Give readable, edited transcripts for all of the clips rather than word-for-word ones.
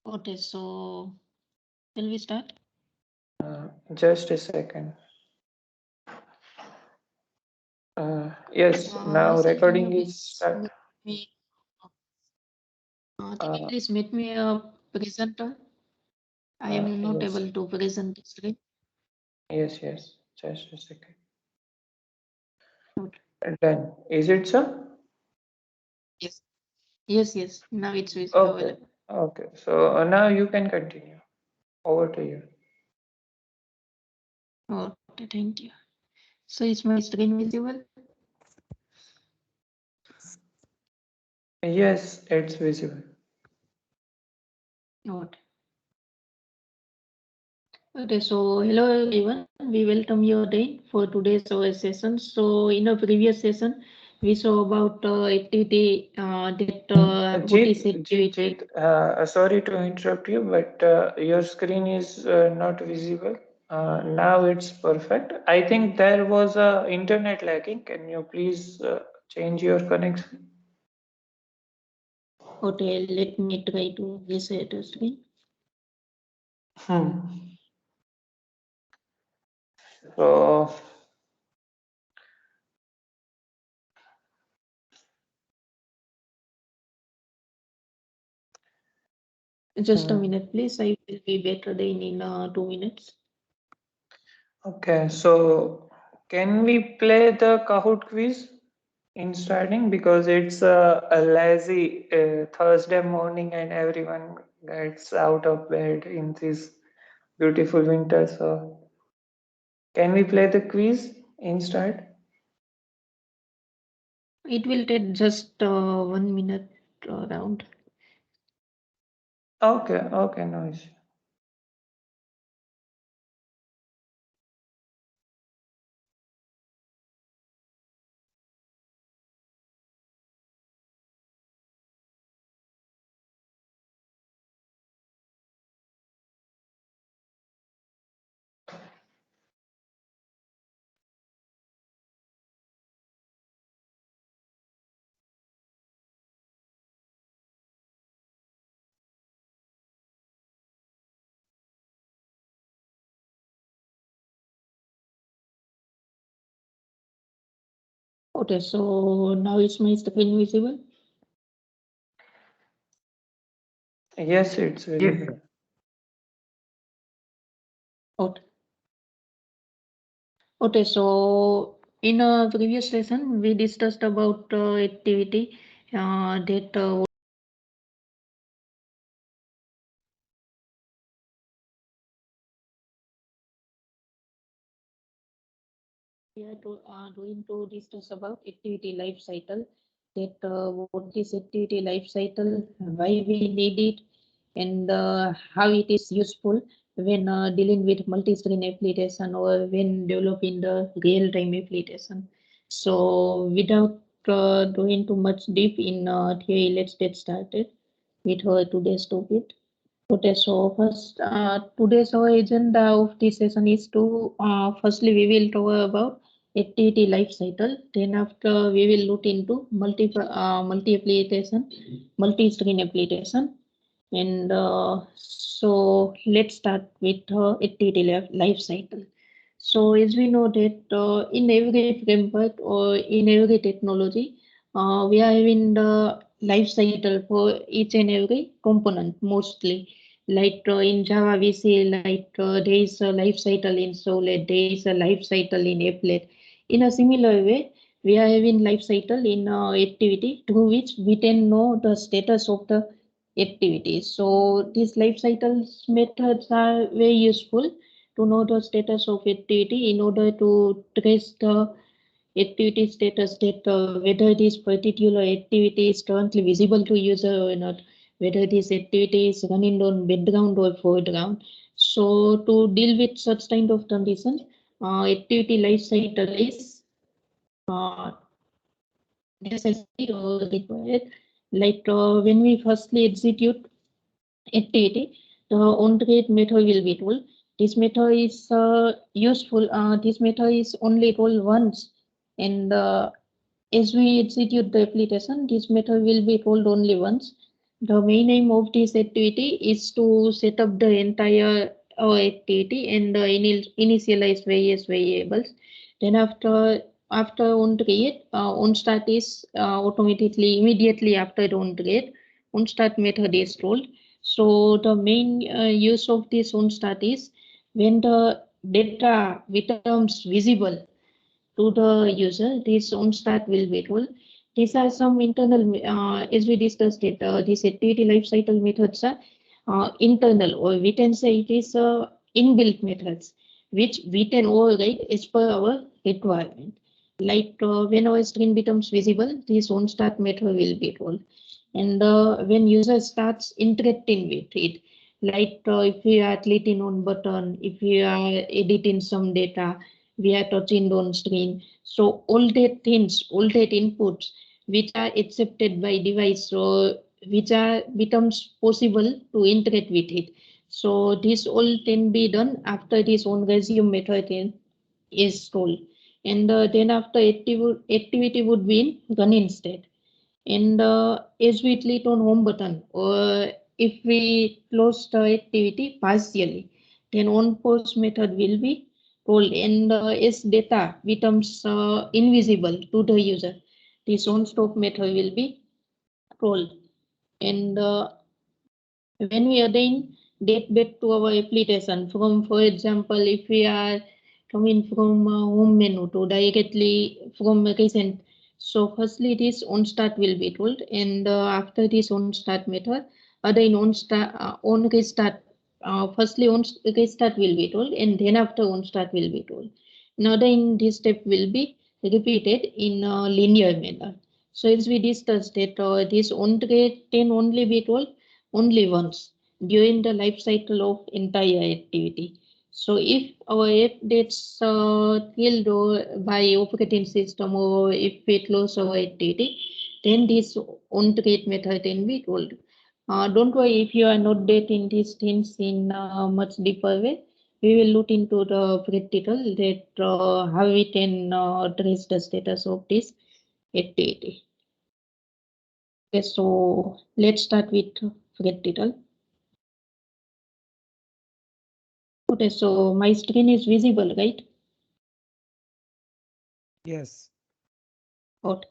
Okay, so shall we start? Just a second. Yes, now Asif, can you recording is please start. make me, can you Uh, please make me a presenter? I am not yes, able to present the screen. yes. Just a second. Okay. Done. Is it so? Yes, yes. Now it's Okay. available. Okay. So now you can continue. Over to you. Okay, thank you. So is my screen visible? Yes, it's visible. Okay. Okay, so hello everyone. We welcome you again for today's our session. So in a previous session, we saw about activity that what is activity. Sorry to interrupt you, but your screen is not visible. Now it's perfect. I think there was a internet lagging. Can you please change your connection? Okay, let me try to reset the screen. Hmm. So, Just a hmm. minute, please. I will be better than in 2 minutes. Okay. So, can we play the Kahoot quiz in starting because it's a lazy Thursday morning and everyone gets out of bed in this beautiful winter. So, can we play the quiz instead? It will take just 1 minute around. Okay, no issue. Okay, so now is my screen visible? Yes, it's visible. Okay. Okay, so in a previous lesson, we discussed about activity that we are going to discuss about activity life cycle. That what is activity life cycle, why we need it, and how it is useful when dealing with multi-screen application or when developing the real-time application. So without going too much deep in theory, let's get started with our today's topic. Okay, so first, today's our agenda of this session is to firstly we will talk about activity life cycle. Then after we will look into multi application, multi-screen application, and so let's start with activity life cycle. So as we know that in every framework or in every technology, we are having the life cycle for each and every component mostly. Like in Java, we see like there is a life cycle in Solid, there is a life cycle in Applet. In a similar way, we are having life cycle in activity through which we can know the status of the activities. So these life cycles methods are very useful to know the status of activity in order to trace the activity status that whether this particular activity is currently visible to user or not, whether this activity is running on background or foreground. So to deal with such kind of conditions, activity life cycle is uh, necessary or required. Like when we firstly execute activity, the on-create method will be told. This method is useful. This method is only told once, and as we execute the application, this method will be told only once. The main aim of this activity is to set up the entire activity and initialize various variables. Then after on create, on start is automatically immediately after the on create, on start method is told. So the main use of this on start is when the data becomes visible to the user, this on start will be told. These are some internal, as we discussed it, these activity lifecycle methods are internal, or we can say it is inbuilt methods, which we can override as per our requirement. Like when our screen becomes visible, this on start method will be told. And when user starts interacting with it, like if we are clicking on button, if we are editing some data, we are touching on screen. So all that things, all that inputs which are accepted by device, so which are becomes possible to interact with it. So this all can be done after this on resume method is told. And then after activity would be in running state. And as we click on home button, or if we close the activity partially, then on pause method will be told. And as data becomes invisible to the user, this on stop method will be told. And when we again date back to our application from, for example, if we are coming from home menu to directly from recent, so firstly this on start will be told. And after this on start method, again on restart, firstly on restart will be told, and then after on start will be told. Now then this step will be repeated in a linear manner. So as we discussed that this on can only be told only once during the life cycle of entire activity. So if our app gets killed or by operating system, or if we close our activity, then this on create method can be told. Don't worry if you are not dating these things in much deeper way. We will look into the practical that how we can trace the status of this activity. Okay, so let's start with practical. Okay, so my screen is visible, right? Yes. Okay.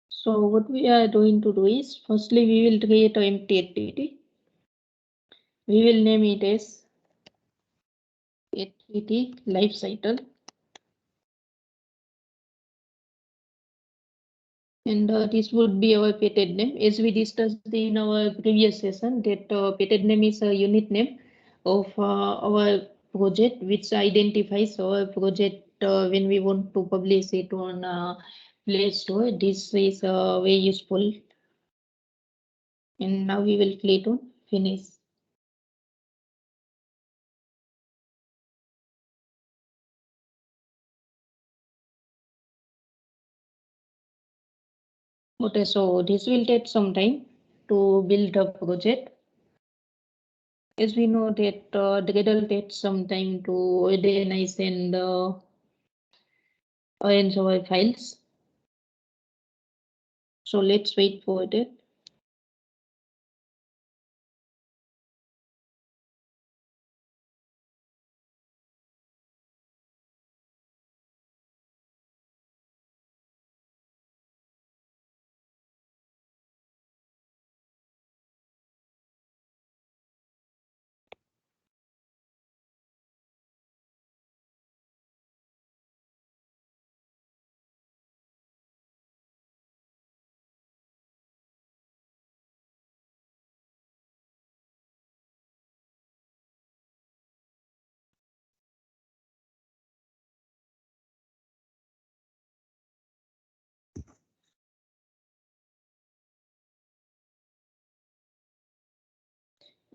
So what we are going to do is, firstly, we will create an empty activity. We will name it as activity life cycle. And this would be our pated name. As we discussed in our previous session, that pated name is a unit name of our project, which identifies our project when we want to publish it on Play Store. This is very useful. And now we will click on finish. Okay, so this will take some time to build a project. As we know that Gradle takes some time to organize and arrange our files. So let's wait for that.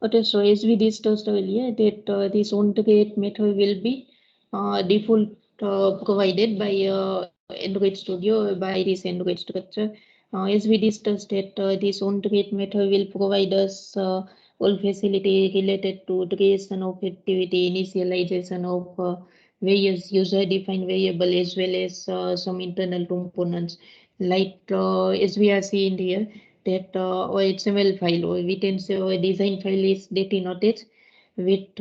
Okay, so as we discussed earlier, that this on-create method will be default provided by Android Studio by this Android structure. As we discussed that this on-create method will provide us all facility related to creation of activity, initialization of various user-defined variable, as well as some internal components. Like as we are seeing here, that our XML file, or we can say our design file is denoted with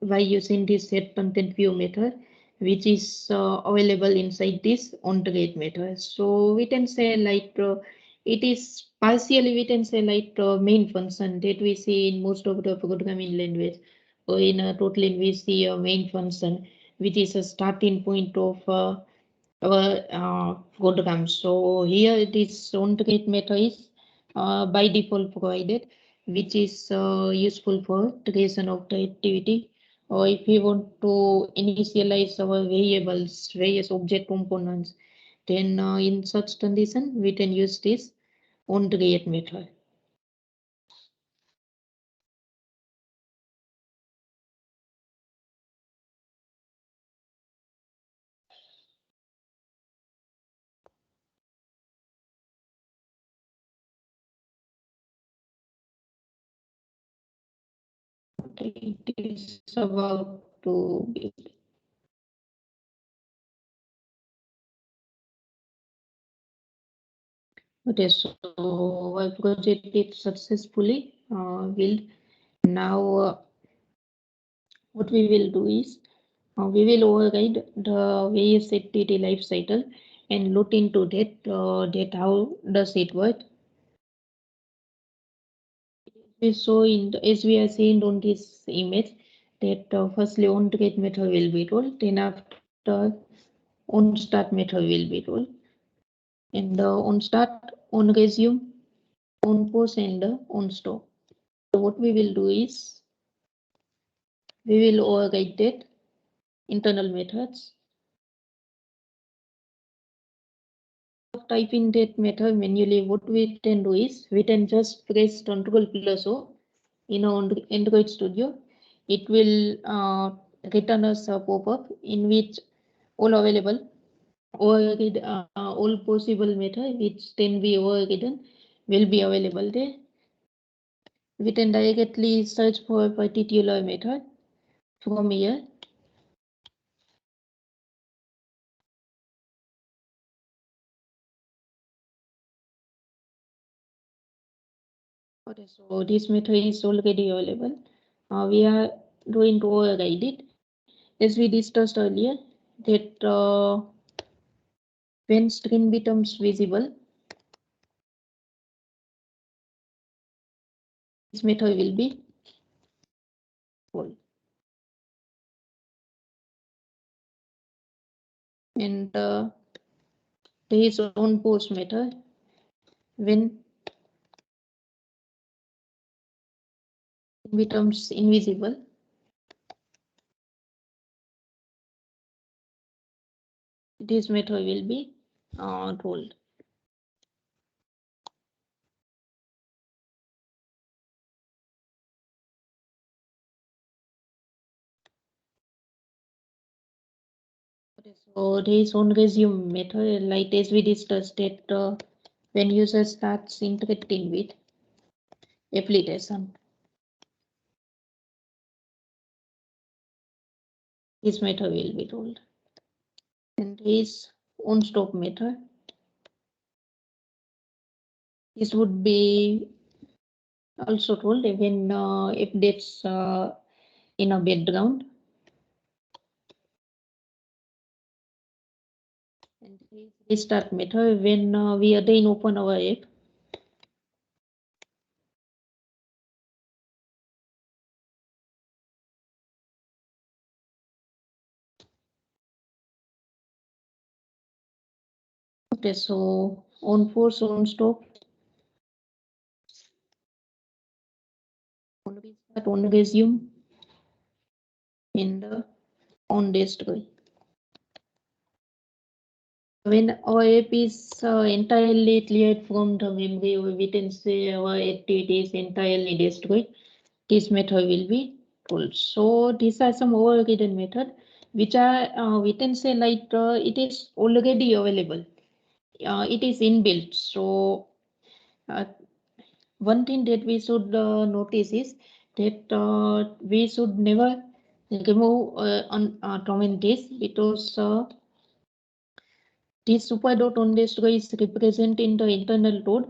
by using this set content view method, which is available inside this onThread method. So we can say like it is partially, we can say like main function that we see in most of the programming language, or in a Kotlin we see a main function which is a starting point of our program. So here this onThread method is by default provided, which is useful for creation of the activity. Or if we want to initialize our variables, various object components, then in such condition we can use this onThread method. It is about to be. Okay, so our project is successfully built. Now what we will do is we will override the various activity life cycle and look into that how does it work. So as we are seeing on this image, that firstly onThread method will be told, then after onStart method will be told, and onStart, onResume, onPause, and onStop. So what we will do is we will override that internal methods. Type in that method manually, what we can do is we can just press Ctrl+O in our Android Studio. It will return us a pop-up in which all available override all possible method which can be overridden will be available there. We can directly search for a particular method from here. Okay, so this method is already available. We are going to override it. As we discussed earlier, that when screen becomes visible, this method will be called. And there is onPause method. When it becomes invisible, this method will be told. So there is onResume method, like as we discussed that when user starts interacting with application, this method will be told. And there is onStop method. This would be also told when if that's in a background. And restart method when we again open our app. Okay, so onPause, onStop, onRestart, onResume, and onDestroy. When our app is entirely cleared from the memory, or we can say our activity is entirely destroyed, this method will be told. So these are some overridden method which are we can say like it is already available. It is inbuilt. So one thing that we should notice is that we should never remove comment this, because this super dot on destroy is representing the internal code,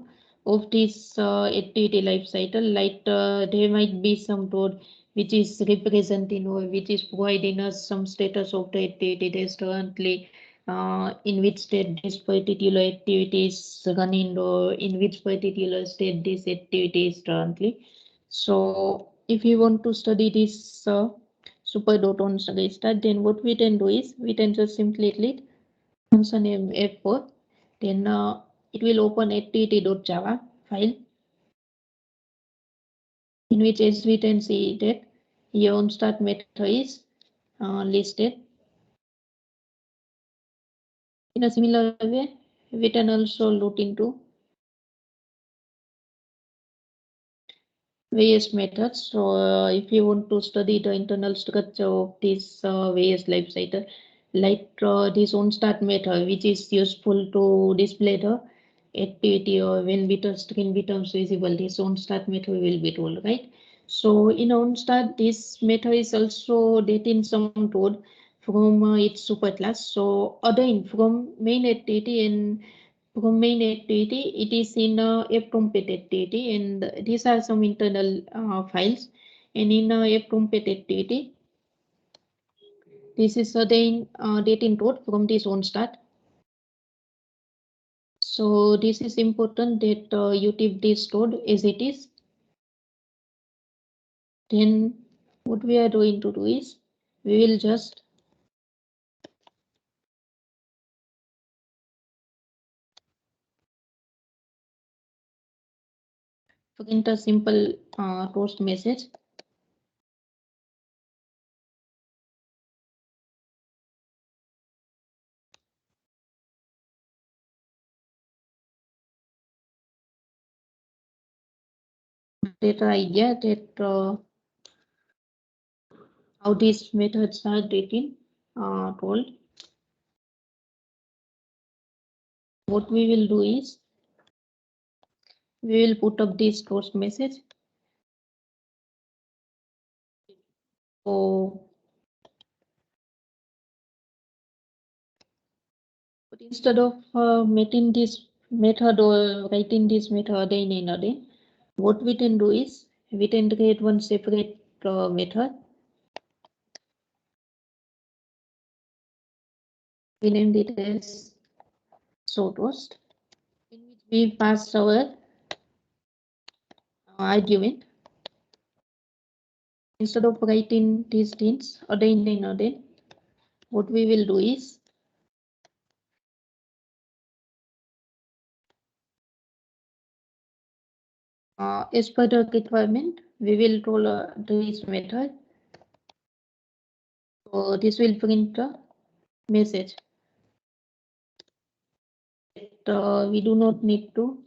of this activity life cycle. Like there might be some code which is representing or which is providing us some status of the activity that's currently in which state this particular activity is running or in which particular state this activity is currently. So if you want to study this super dot on restart, then what we can do is we can just simply click function name F4, then it will open activity.java file, in which as we can see that here on start method is listed. In a similar way, we can also look into various methods. So if you want to study the internal structure of this various life cycle, like this on start method, which is useful to display the activity or when bit screen becomes visible, this on start method will be told, right? So in on start, this method is also getting some code from its superclass. So other from main activity and from main activity, it is in fcompat activity, and these are some internal files. And in fcompat activity, this is again data code from this on start. So this is important that you keep this stored as it is. Then what we are going to do is we will just print a simple toast message. Data idea that how these methods are getting told. What we will do is we will put up this toast message. So but instead of making this method or writing this method again and again, what we can do is we can create one separate method. We named it as showToast, in which we pass our argument. Instead of writing these things again and again, what we will do is as per the requirement, we will call this method. So this will print a message. We do not need to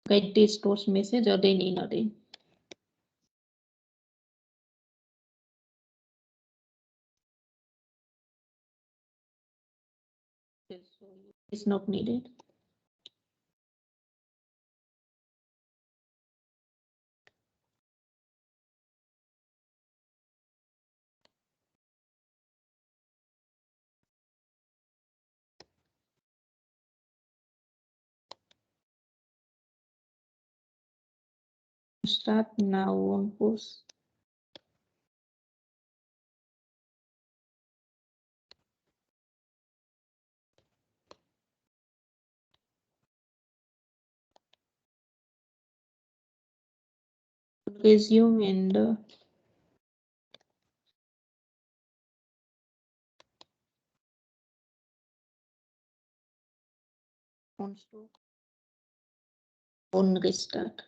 write this toast message again and again. Okay, so it's not needed. Start now on post. Resume and on restart.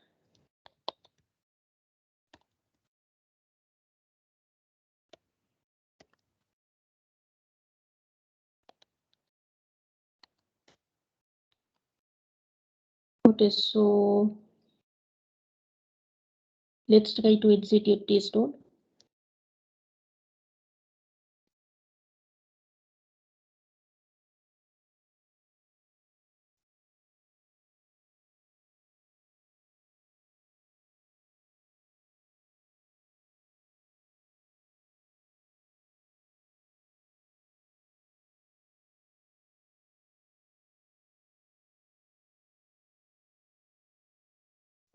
Okay, so let's try to execute this code.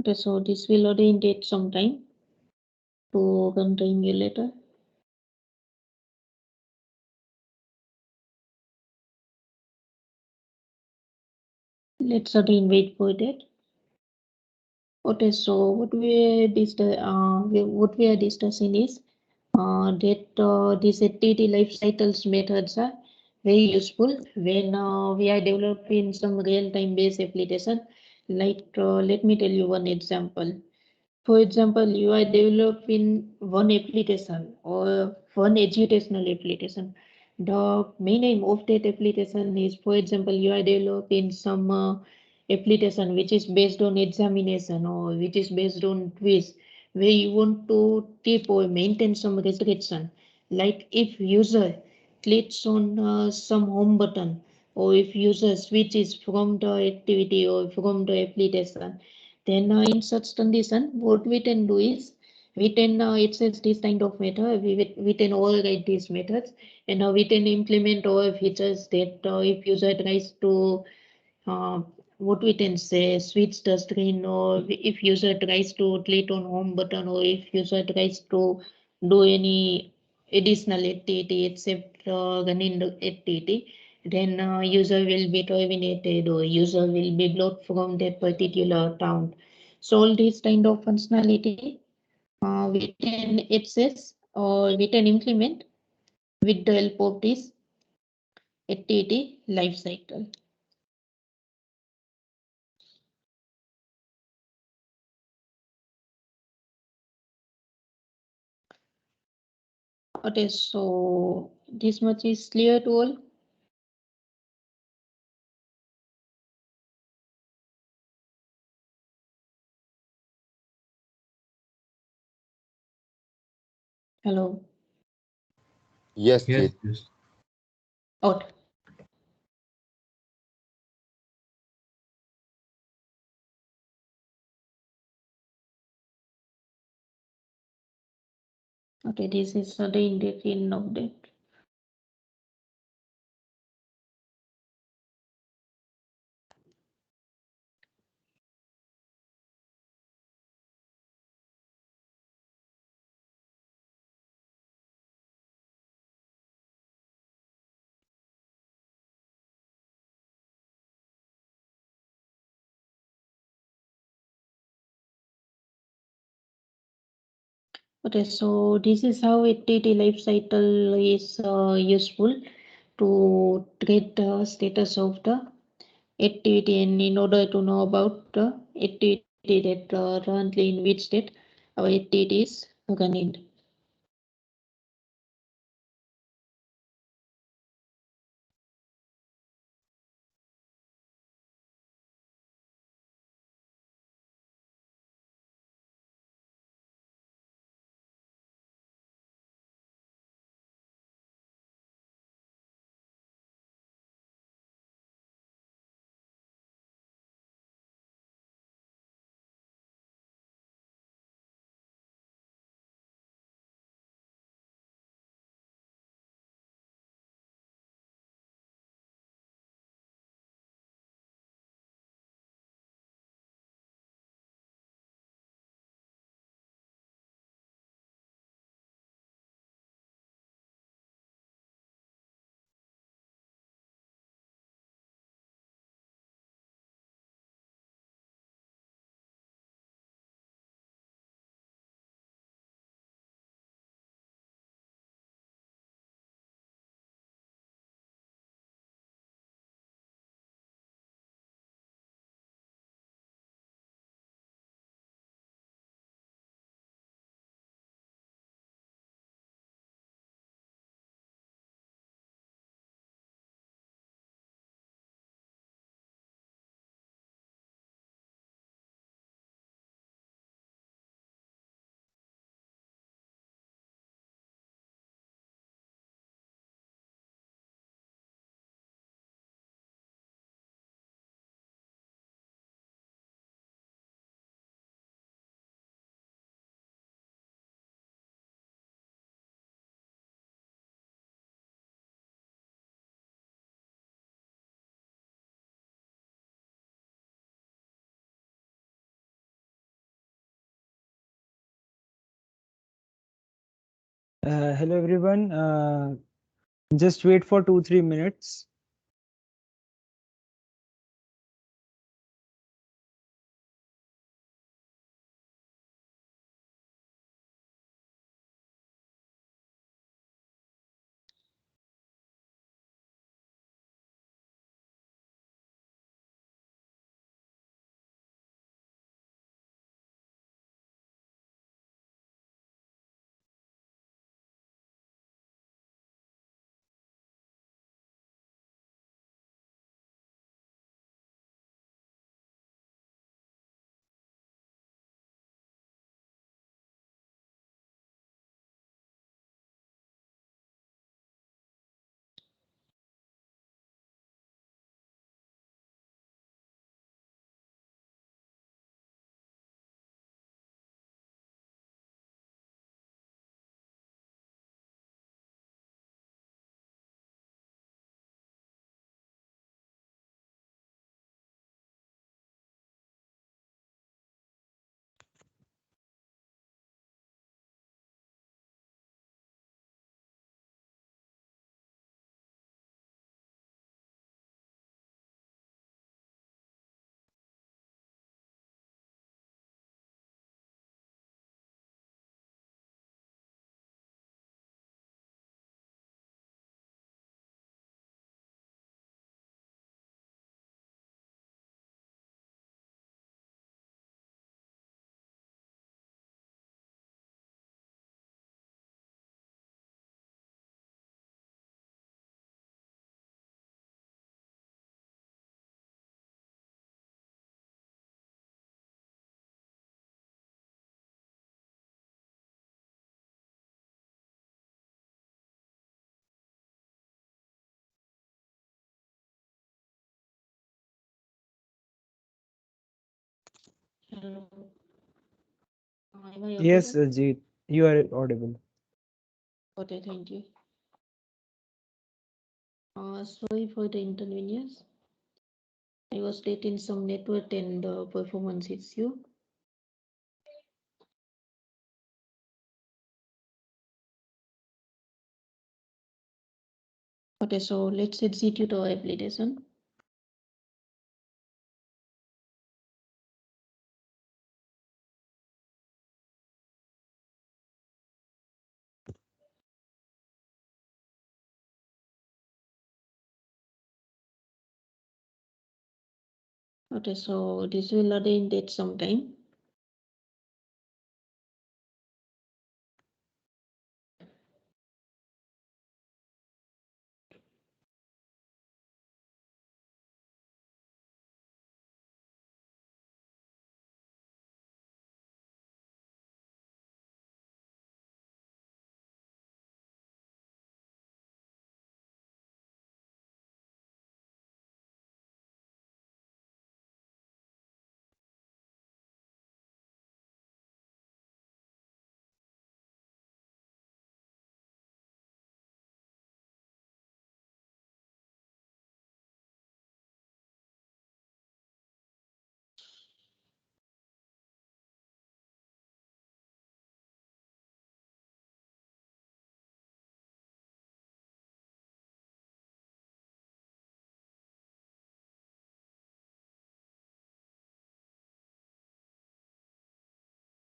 Okay, so this will again take some time to run the emulator. Let's again wait for that. Okay, so what we are discussing is that these activity life cycles methods are very useful when we are developing some real-time based application. Like let me tell you one example. For example, you are developing one application or one educational application. The main aim of that application is, for example, you are developing some application which is based on examination or which is based on quiz, where you want to keep or maintain some restriction. Like if user clicks on some home button, or if user switches from the activity or from the application, then in such condition, what we can do is we can access this kind of method. We can override these methods, and we can implement our features that if user tries to uh, what we can say switch the screen, or if user tries to click on home button, or if user tries to do any additional activity except running the activity, then user will be terminated or user will be blocked from that particular account. So all these kind of functionality we can access or we can implement with the help of this activity lifecycle. Okay, so this much is clear to all. Hello. Yes, Yes, Chit. yes. Out. Okay, this is the indication of that. Okay, so this is how activity life cycle is useful to track the status of the activity, and in order to know about the activity that currently in which state our activity is running. Hello everyone. Just wait for 2-3 minutes. Hello. Am I Yes, audible? Jeet, you are audible. Okay, thank you. Sorry for the inconvenience. I was late in some network and performance issue. Okay, so let's execute our application. Okay, so this will again take some time.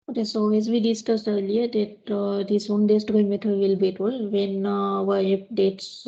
Okay, so as we discussed earlier, that this on-the-screen method will be told when our updates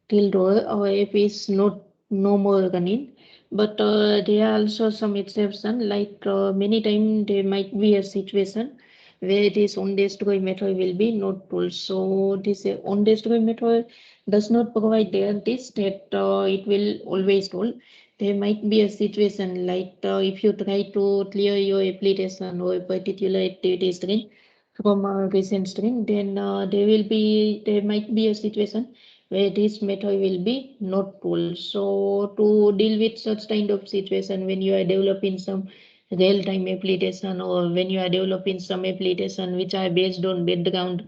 till our app is not no more running. But there are also some exception, like many times there might be a situation where this on-the-screen method will be not told. So this on-the-screen method does not provide guarantees that it will always told. There might be a situation like if you try to clear your application or a particular activity string from a recent string, then there might be a situation where this method will be not told. So to deal with such kind of situation when you are developing some real-time application or when you are developing some application which are based on background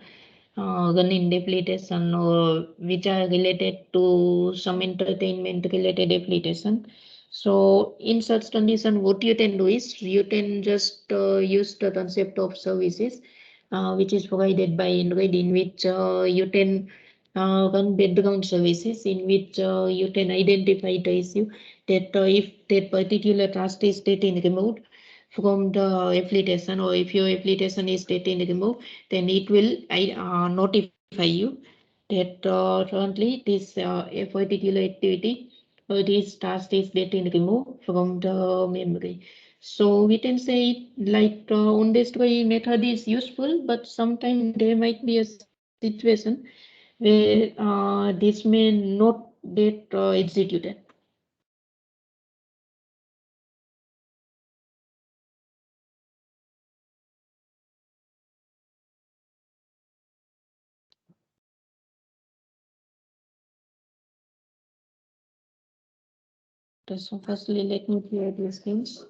running application or which are related to some entertainment related application. So in such condition, what you can do is you can just use the concept of services which is provided by Android, in which you can run background services, in which you can identify the issue that if that particular task is getting removed from the application, or if your application is getting removed, then it will notify you that currently this a particular activity or this task is getting removed from the memory. So we can say like on this way method is useful, but sometimes there might be a situation where this may not get executed. So firstly, let me clear these things.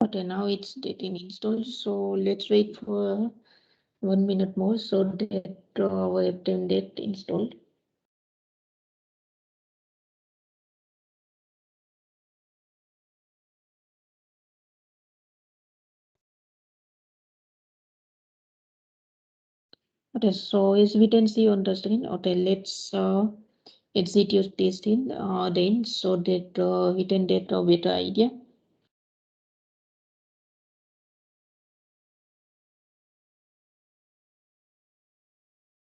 Okay, now it's getting installed. So let's wait for 1 minute more so that webcam get installed. Okay, so as we can see on the screen, okay, let's execute this thing then so that we can get a better idea.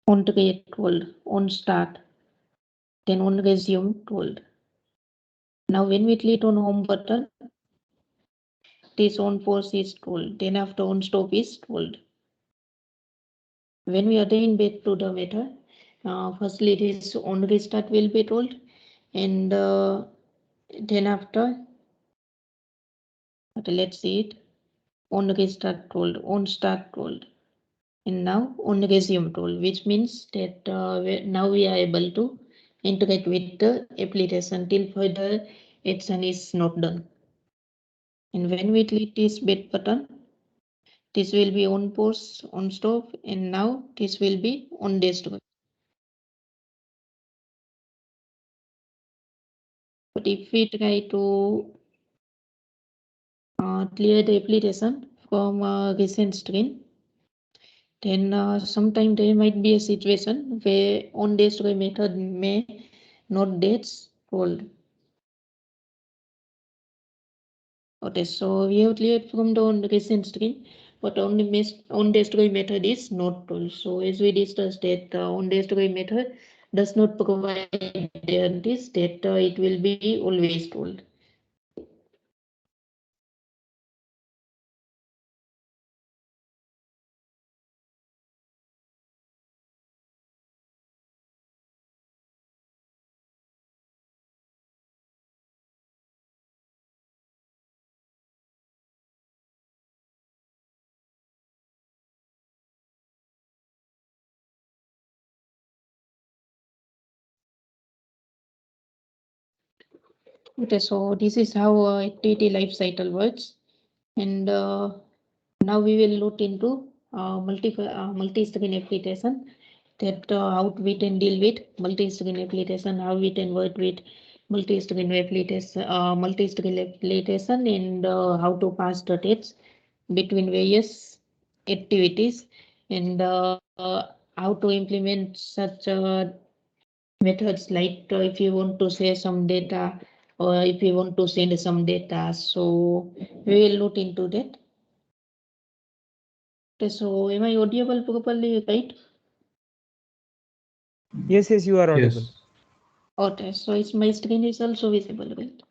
On create told, on start, then on resume told. Now when we click on home button, this on pause is told, then after on stop is told. When we again back to the method, firstly this on restart will be told, and then after, okay, let's see it, on restart told, on start told, and now on resume told, which means that now we are able to interact with the application till further action is not done. And when we click this back button, this will be on pause, on stop, and now this will be on desktop. But if we try to clear the application from recent screen, then sometime there might be a situation where on desktop method may not gets called. Okay, so we have cleared from the on recent screen, but on destroy method is not told. So as we discussed that on destroy method does not provide guarantees that it will be always told. Okay, so this is how activity life cycle works, and now we will look into multi-screen application, that how we can deal with multi-screen application, how we can work with multi-screen application, and how to pass the text between various activities, and how to implement such methods, like if you want to share some data or if you want to send some data. So we will look into that. Okay, so am I audible properly, right? Yes, yes, you are audible. Yes. Okay, so it's my screen is also visible, right?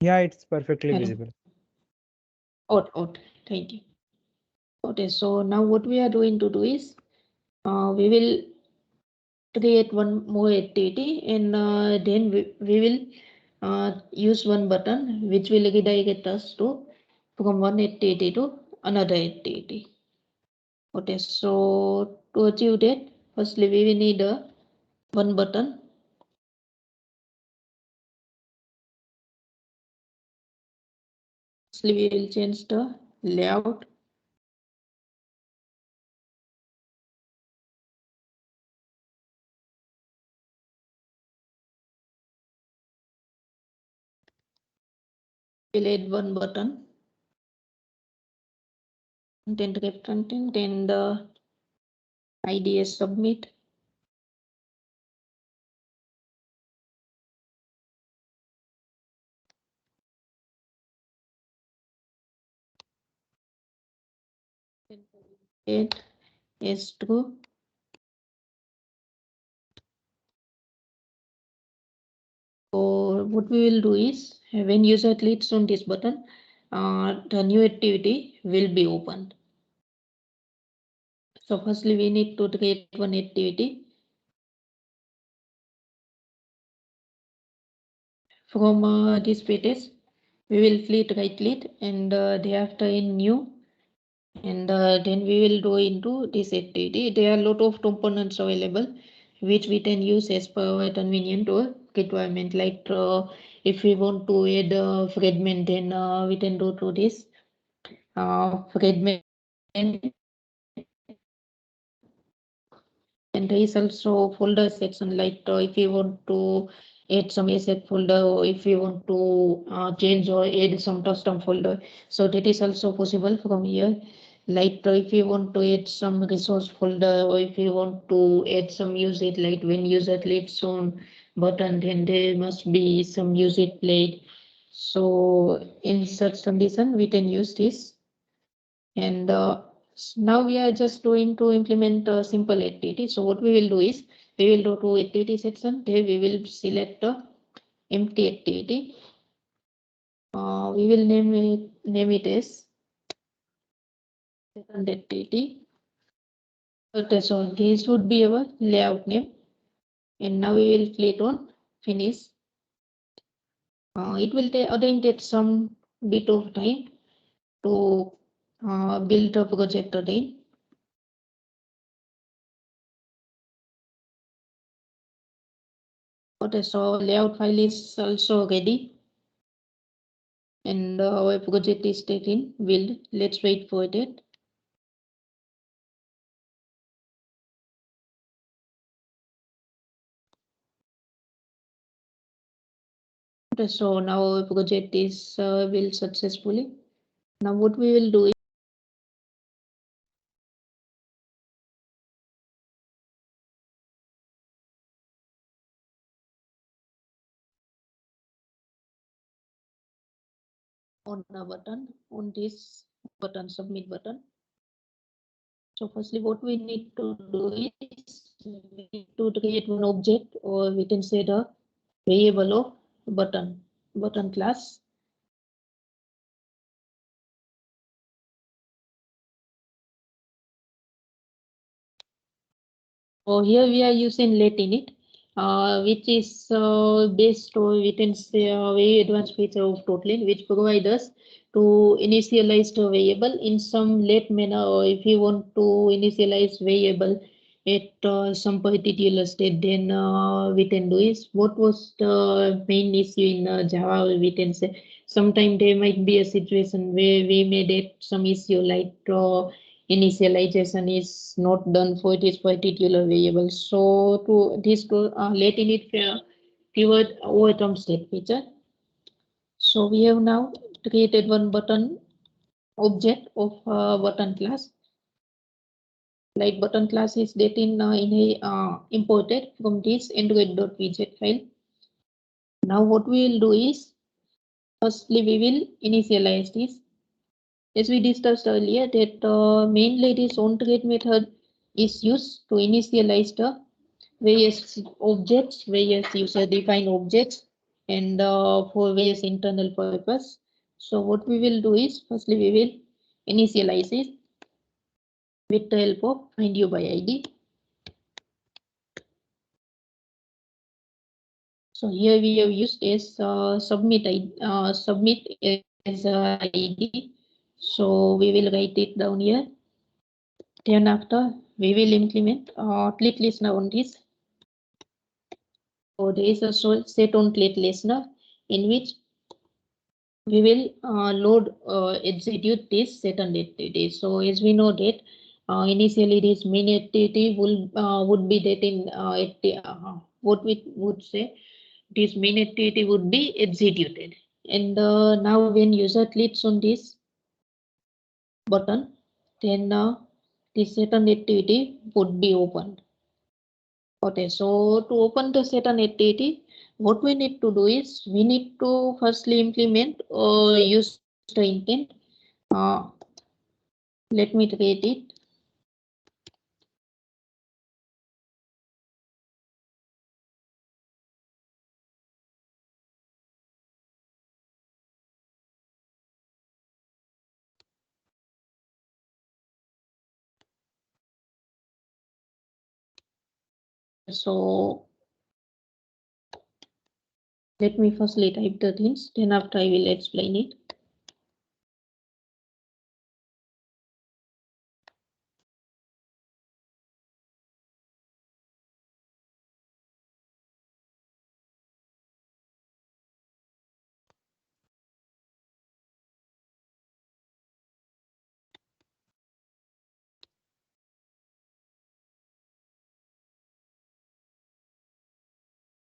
Yeah, it's perfectly Hello. visible. Okay, thank you. Okay, so now what we are going to do is we will create one more activity, and then we will use one button which will redirect us to from one activity to another activity. Okay, so to achieve that, firstly we will need a one button. Firstly we will change the layout. We'll add one button. Content get content, and the ID is submit. It is true. So what we will do is when user clicks on this button, the new activity will be opened. So firstly we need to create one activity. From this pages, we will click right click and thereafter in new, and then we will go into this activity. There are a lot of components available which we can use as per our convenient or requirement. Like if we want to add a fragment, then we can go to this fragment, and there is also folder section. Like if you want to add some asset folder, or if you want to change or add some custom folder, so that is also possible from here. Like if you want to add some resource folder, or if you want to add some usage, like when user clicks on button, then there must be some music played. So in such condition we can use this. And now we are just going to implement a simple activity. So what we will do is we will go to activity section. There we will select a empty activity. We will name it as second activity. Okay, so this would be our layout name. And now we will click on finish. It will take some bit of time to build a project again. Okay, so layout file is also ready, and our project is taking build. Let's wait for it. Okay, so now our project is built successfully. Now what we will do is on a button, on this button, submit button. So firstly what we need to do is we need to create one object, or we can say the variable of button class. So here we are using let init, which is based, or we can say a very advanced feature of Kotlin, which provides us to initialize the variable in some late manner, or if you want to initialize variable at some particular state, then we can do is what was the main issue in Java. We can say sometimes there might be a situation where we may get some issue like initialization is not done for this particular variable. So to this let init keyword overcome state feature. So we have now created one button object of button class. Like button class is that in a imported from this android.widget file. Now what we will do is firstly we will initialize this. As we discussed earlier, that mainly this onThread method is used to initialize the various objects, various user-defined objects, and for various internal purpose. So what we will do is firstly we will initialize it with the help of find by ID. So here we have used as submit as a ID. So we will write it down here. Then after we will implement split listener on this. So there is a set on split listener in which we will load execute this certain activity. So as we know that initially this main activity will would be that in what we would say this main activity would be executed. And now when user clicks on this button, then this certain activity would be opened. Okay, so to open the certain activity, what we need to do is we need to firstly implement or use the intent. Uh, Let me create it. So let me firstly type the things, then after I will explain it.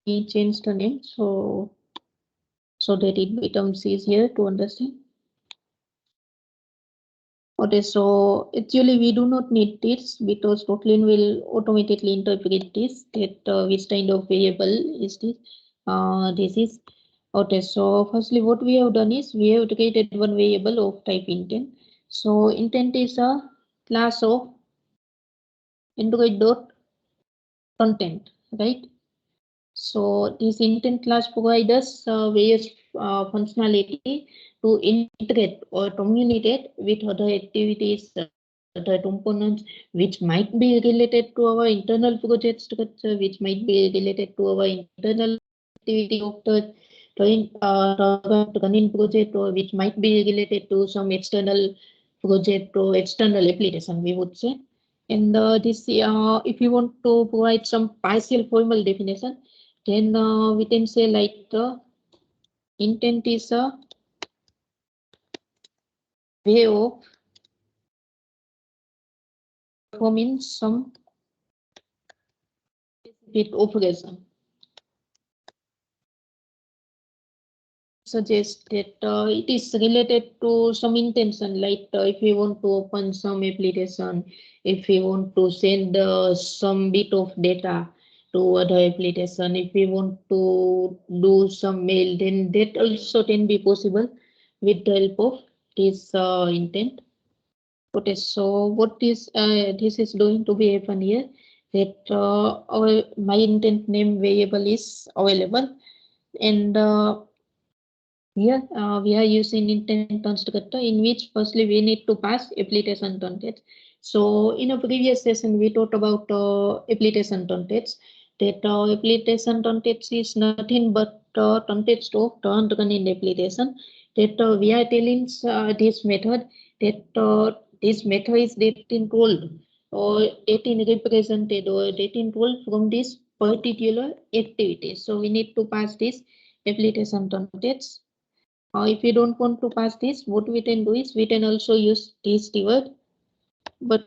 We change the name so that it becomes easier to understand. Okay, so actually we do not need this because Kotlin will automatically interpret this that which kind of variable is this. This is okay. So firstly, what we have done is we have created one variable of type intent. So intent is a class of Android dot content, right? So this intent class provides us various functionality to integrate or communicate with other activities, other components, which might be related to our internal project structure, which might be related to our internal activity of the running project, or which might be related to some external project or external application, we would say. And this, if you want to provide some partial formal definition, then we can say like the intent is a way of performing some bit operation. Suggest that it is related to some intention, like if we want to open some application, if we want to send some bit of data to other application, if we want to do some mail, then that also can be possible with the help of this intent. Okay, so what is this is going to be happen here that our my intent name variable is available, and here we are using intent constructor in which firstly we need to pass application context. So in a previous session we talked about application context. That application context is nothing but context of running application. That we are telling this method that this method is getting called or getting represented or getting called from this particular activity. So we need to pass this application context. If you don't want to pass this, what we can do is we can also use this keyword, but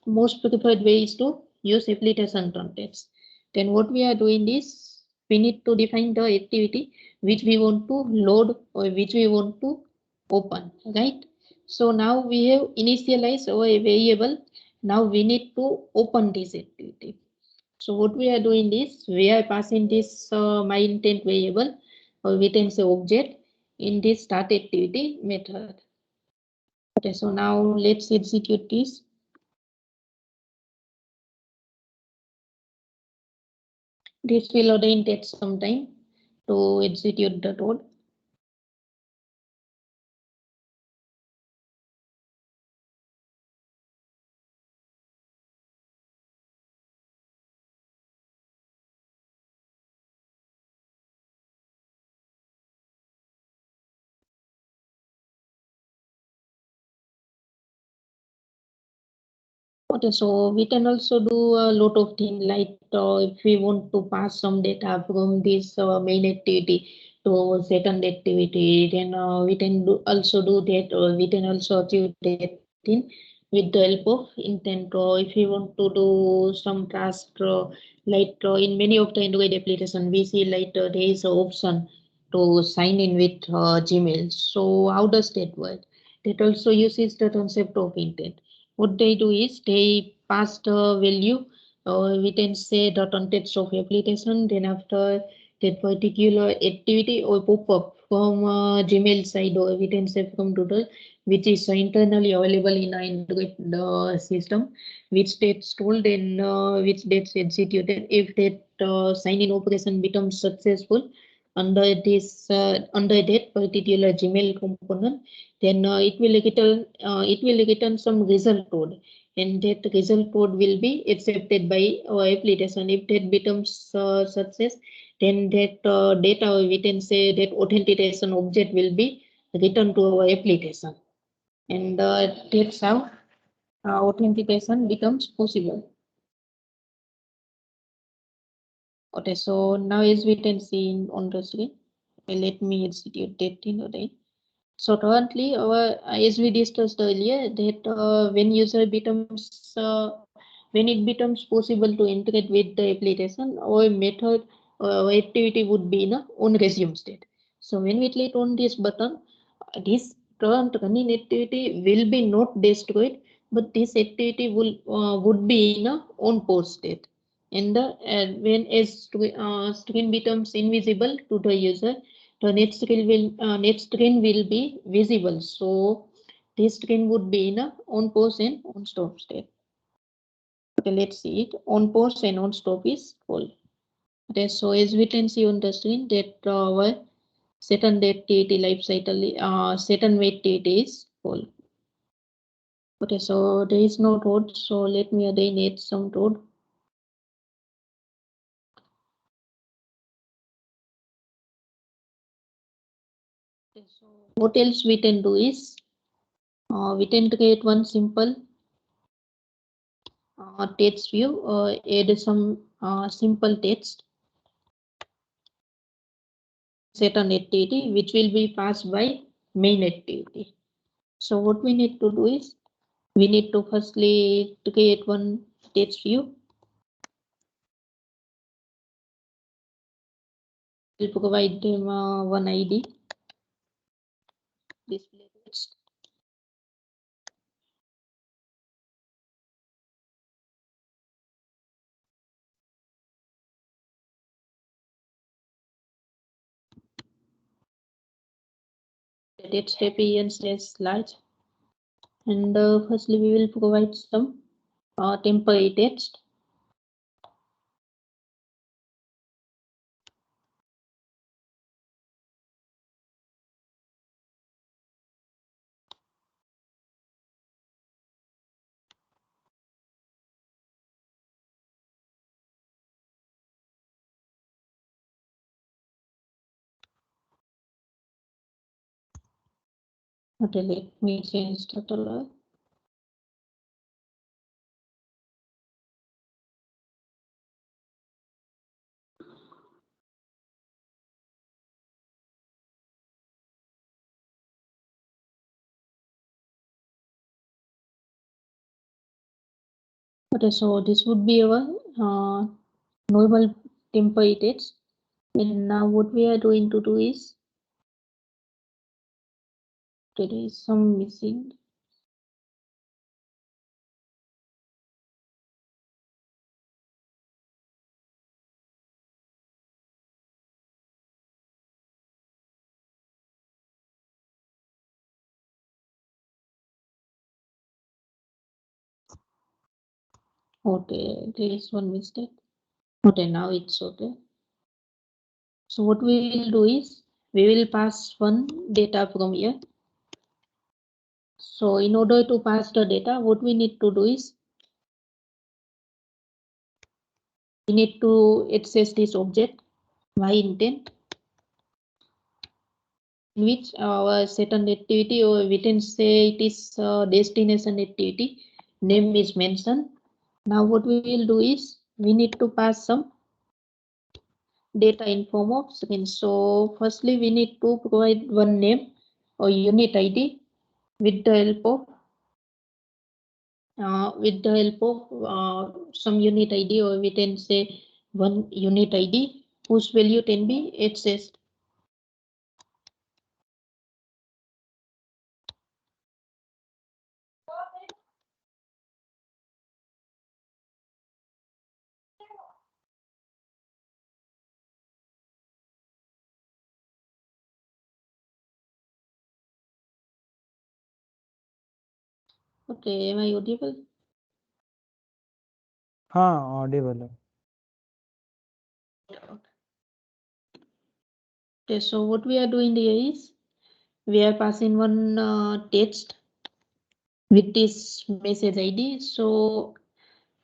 most preferred way is to use application context. Then what we are doing is we need to define the activity which we want to load or which we want to open, right? So now we have initialized our variable. Now we need to open this activity. So what we are doing is we are passing this my intent variable, or we can say object, in this start activity method. Okay, so now let's execute this. This will again take some time to execute the code. Okay, so we can also do a lot of things like if we want to pass some data from this main activity to second activity, then we can also do that, or we can also achieve that thing with the help of intent. Or if we want to do some task, like in many of the Android application, we see like there is an option to sign in with Gmail. So how does that work? That also uses the concept of intent. What they do is they pass the value, we can say the contents of application, then after that particular activity or pop-up from Gmail side, or we can say from Doodle, which is internally available in Android system, which gets told and which gets executed. If that sign-in operation becomes successful under this under that particular Gmail component, then it will return some result code, and that result code will be accepted by our application. If that becomes success, then that data, or we can say that authentication object, will be returned to our application, and that's how authentication becomes possible. Okay, so now as we can see on the screen, okay, let me execute that thing again. So currently, as we discussed earlier, that when user becomes when it becomes possible to integrate with the application, our method or activity would be in a on resume state. So when we click on this button, this current running activity will be not destroyed, but this activity will would be in a on pause state. And the when screen becomes invisible to the user, the next screen will be visible. So this screen would be in a on pause and on stop state. Okay, let's see it. On pause and on stop is full. Okay, so as we can see on the screen that our certain activity life cycle, certain activity is full. Okay, so there is no road. So let me again add some road. Okay, so what else we can do is we can create one simple text view, add some simple text, set an activity which will be passed by main activity. So what we need to do is we need to firstly create one text view. We'll provide them one ID, display text. The text appearance is large, and firstly we will provide some temporary text. Okay, let me change the color. Okay, so this would be our normal temporary text. And now what we are going to do is there is some missing. Okay, there is one mistake. Okay, now it's okay. So what we will do is we will pass one data from here. So in order to pass the data, what we need to do is we need to access this object by intent, in which our certain activity, or we can say it is destination activity, name is mentioned. Now what we will do is we need to pass some data in form of string. So firstly we need to provide one name or unit ID with the help of some unit ID, or we can say one unit ID whose value can be accessed. Okay, am I audible? हाँ audible है. Okay, so what we are doing here is we are passing one text with this message ID. So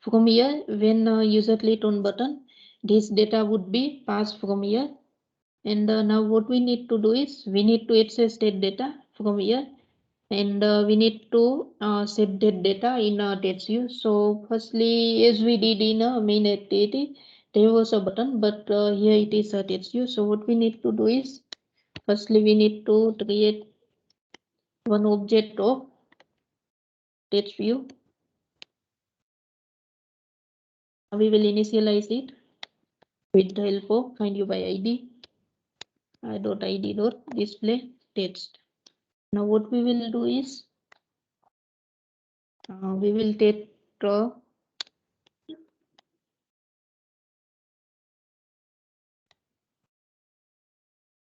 from here, when user click on button, this data would be passed from here. And now what we need to do is we need to access that data from here, and we need to set that data in text view. So firstly, as we did in a main activity, there was a button, but here it is a text view. So what we need to do is firstly we need to create one object of text view. We will initialize it with the help of find you by ID dot id dot display text. Now what we will do is we will take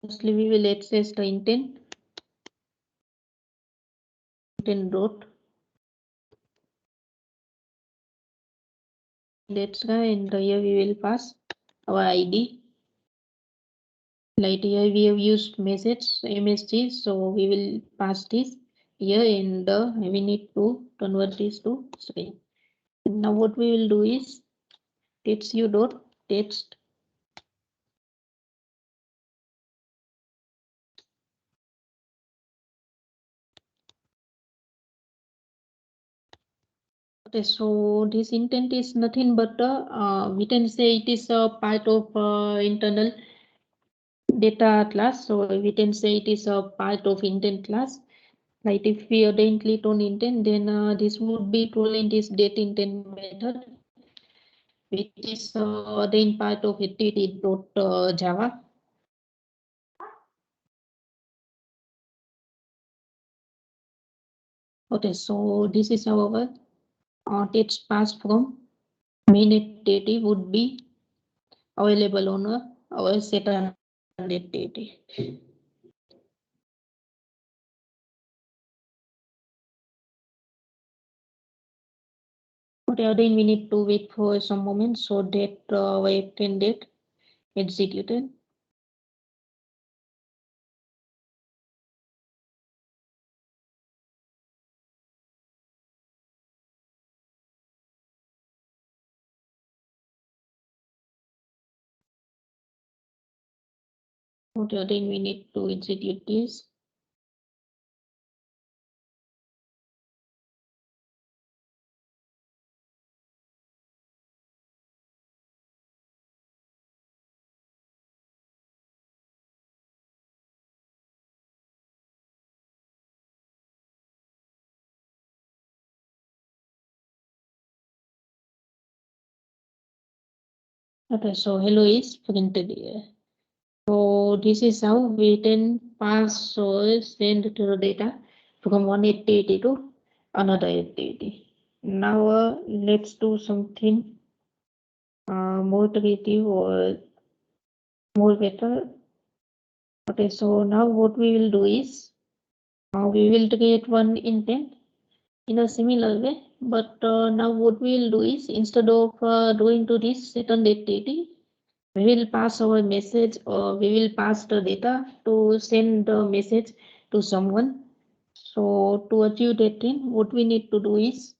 firstly we will access the intent dot let's go, and here we will pass our ID. Like here we have used message MSG, so we will pass this here, and we need to convert this to string. Now what we will do is text you dot text. Okay, so this intent is nothing but we can say it is a part of internal data class. So we can say it is a part of intent class. Like if we again click on intent, then this would be calling this date intent method, which is again part of activity.java. Okay, so this is our text pass from main activity would be available on our set activity. Okay, then we need to wait for some moment so that our can get executed. Okay, then we need to execute this. Okay, so hello is printed here. So this is how we can pass or send the data from one activity to another activity. Now let's do something more creative or more better. Okay, so now what we will do is we will create one intent in a similar way, but now what we will do is instead of doing to this certain activity, we will pass our message, or we will pass the data to send the message to someone. So to achieve that thing, what we need to do is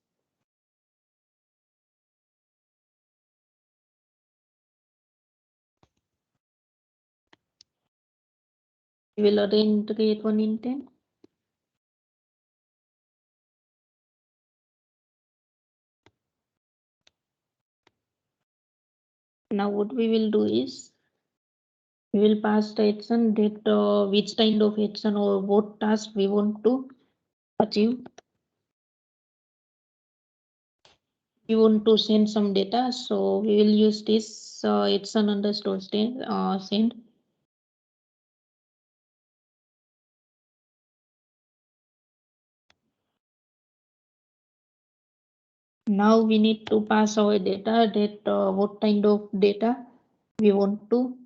we will again create one intent. Now what we will do is we will pass the action that which kind of action or what task we want to achieve. We want to send some data, so we will use this action underscore send. Now we need to pass our data that what kind of data we want to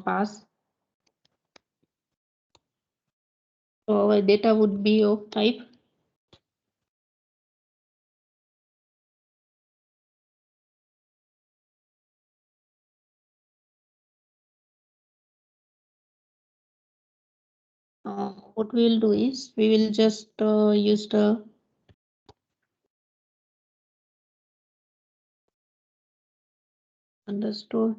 pass. So our data would be of type what we will do is we will just use the underscore.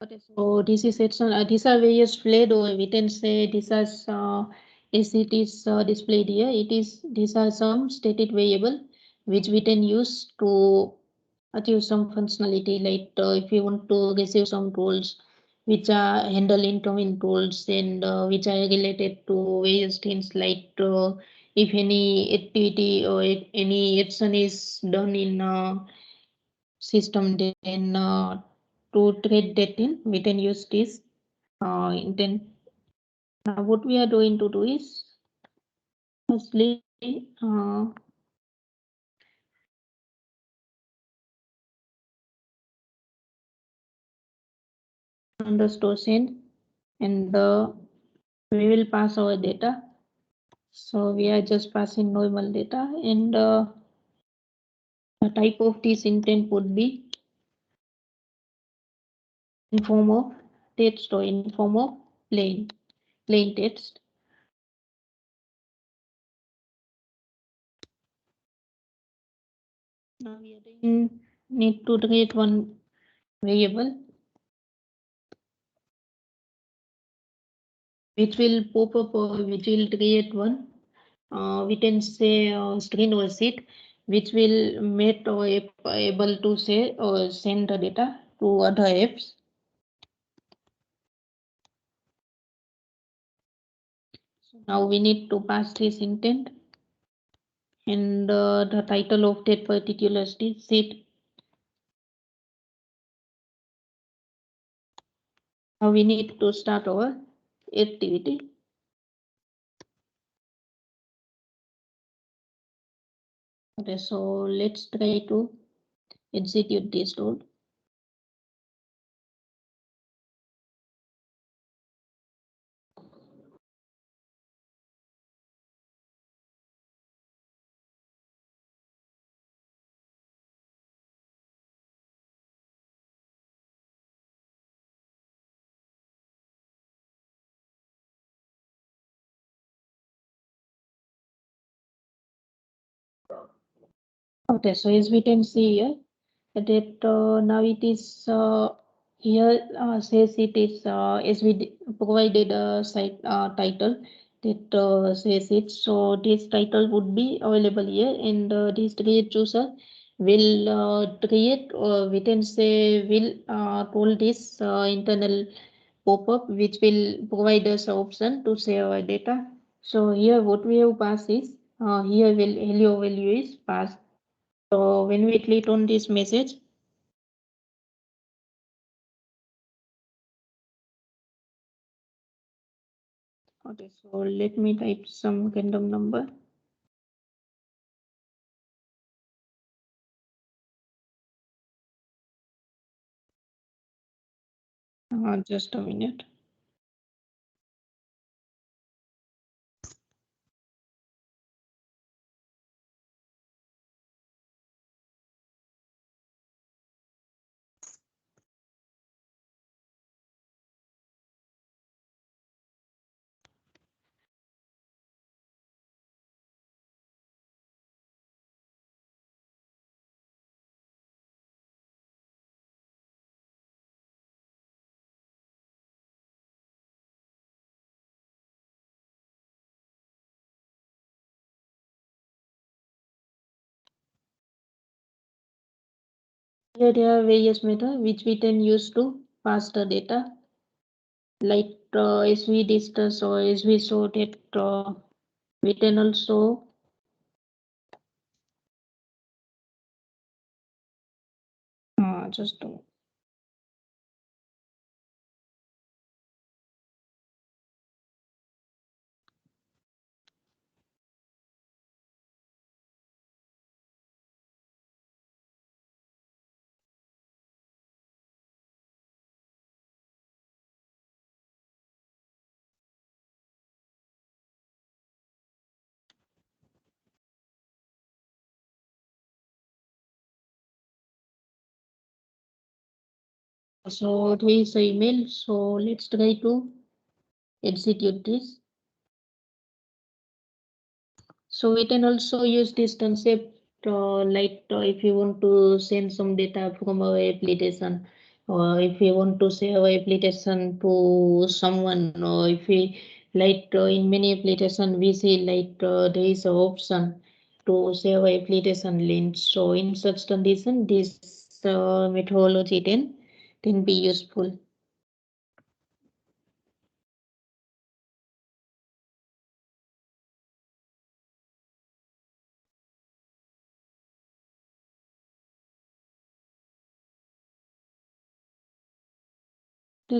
Okay, so this is it. These are various flagged, or we can say this as it is displayed here. These are some stated variable which we can use to achieve some functionality. Like if you want to receive some rules which are handle incoming rules and which are related to various things, like if any activity or any action is done in system, then to trade that in we can use this intent. Now what we are going to do is firstly underscore send, and we will pass our data. So we are just passing normal data, and the type of this intent would be in form of text or in form of plain text. Now we are need to create one variable which will pop up or which will create one we can say screen or sheet which will make or able to say or send the data to other apps. So now we need to pass this intent and the title of that particular sheet. Now we need to start our activity. Okay, so let's try to execute this code. Okay, so as we can see here, that now it is here says it is as we provided a site title that says it. So this title would be available here, and this create chooser will create, or we can say will told this internal pop-up which will provide us an option to save our data. So here what we have passed is here will hello value is passed. So when we click on this message, okay, so let me type some random number. Just a minute. Here there are various methods which we can use to pass the data. Like as we discussed or as we saw that we can also just so there is an email. So let's try to execute this. So we can also use this concept like if you want to send some data from our application, or if you want to share our application to someone, or if we like in many application we see like there is an option to share our application links. So in such condition, this methodology can be useful.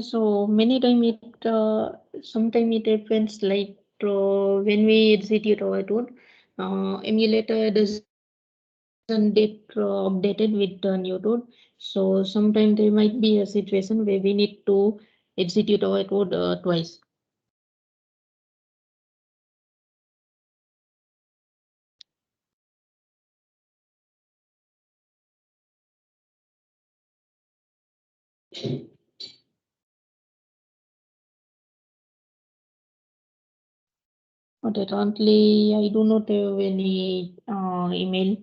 So many time it sometime it happens like when we execute our code, emulator doesn't get updated with the new code. So sometimes there might be a situation where we need to execute our code twice. But currently I do not have any email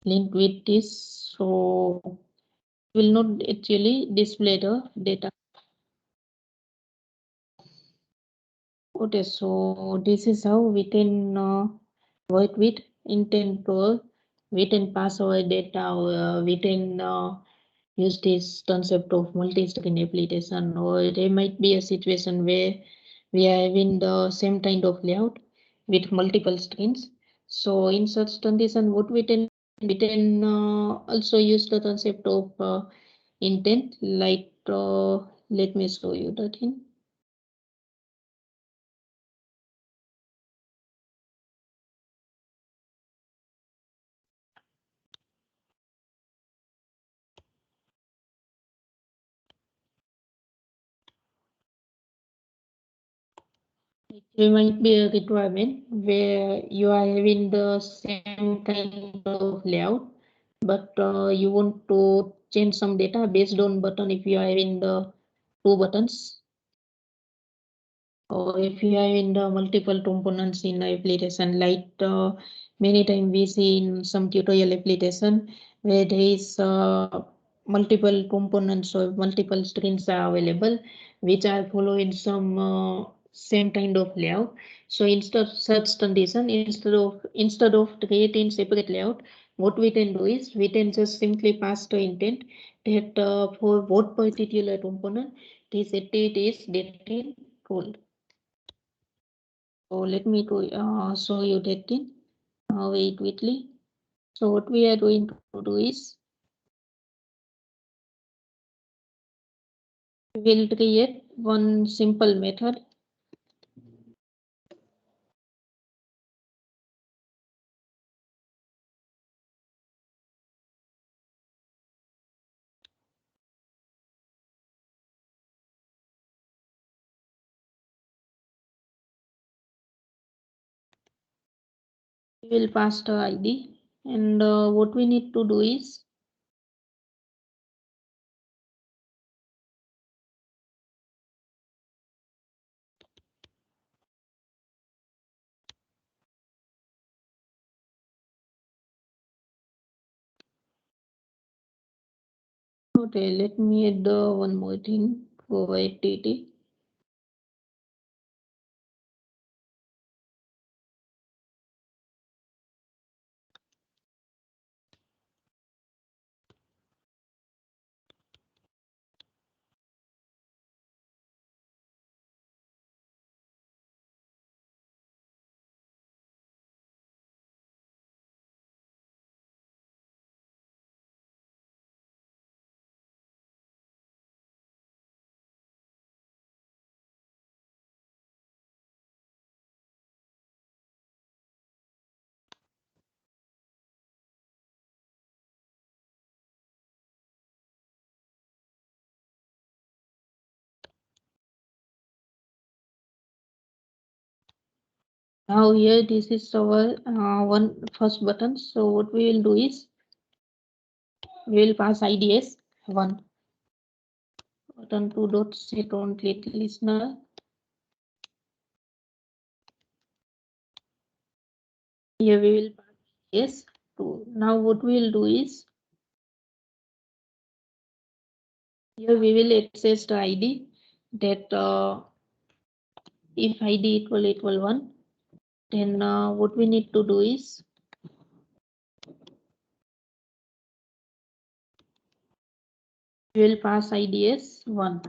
linked with this, so will not actually display the data. Okay, so this is how we can work with intent to we can pass our data, or we can use this concept of multi-screen application, or there might be a situation where we are having the same kind of layout with multiple screens. So in such condition, what we can also use the concept of intent, like let me show you the thing. There might be a requirement where you are having the same kind of layout, but you want to change some data based on button. If you are having the two buttons, or if you are in the multiple components in the application, like many times we see in some tutorial application where there is multiple components or multiple screens are available, which are following some same kind of layout. So instead of such condition, instead of creating separate layout, what we can do is we can just simply pass the intent that for what particular component this activity is getting called. So let me show you that thing very quickly. So what we are going to do is we will create one simple method. We will pass the ID, and what we need to do is okay. Let me add one more thing for activity. Now here this is our one first button. So what we will do is we will pass ID as 1. Button 2 dot set on listener. Here we will pass yes 2. Now what we will do is here we will access the ID that if ID equal 1, then what we need to do is we will pass ID as 1.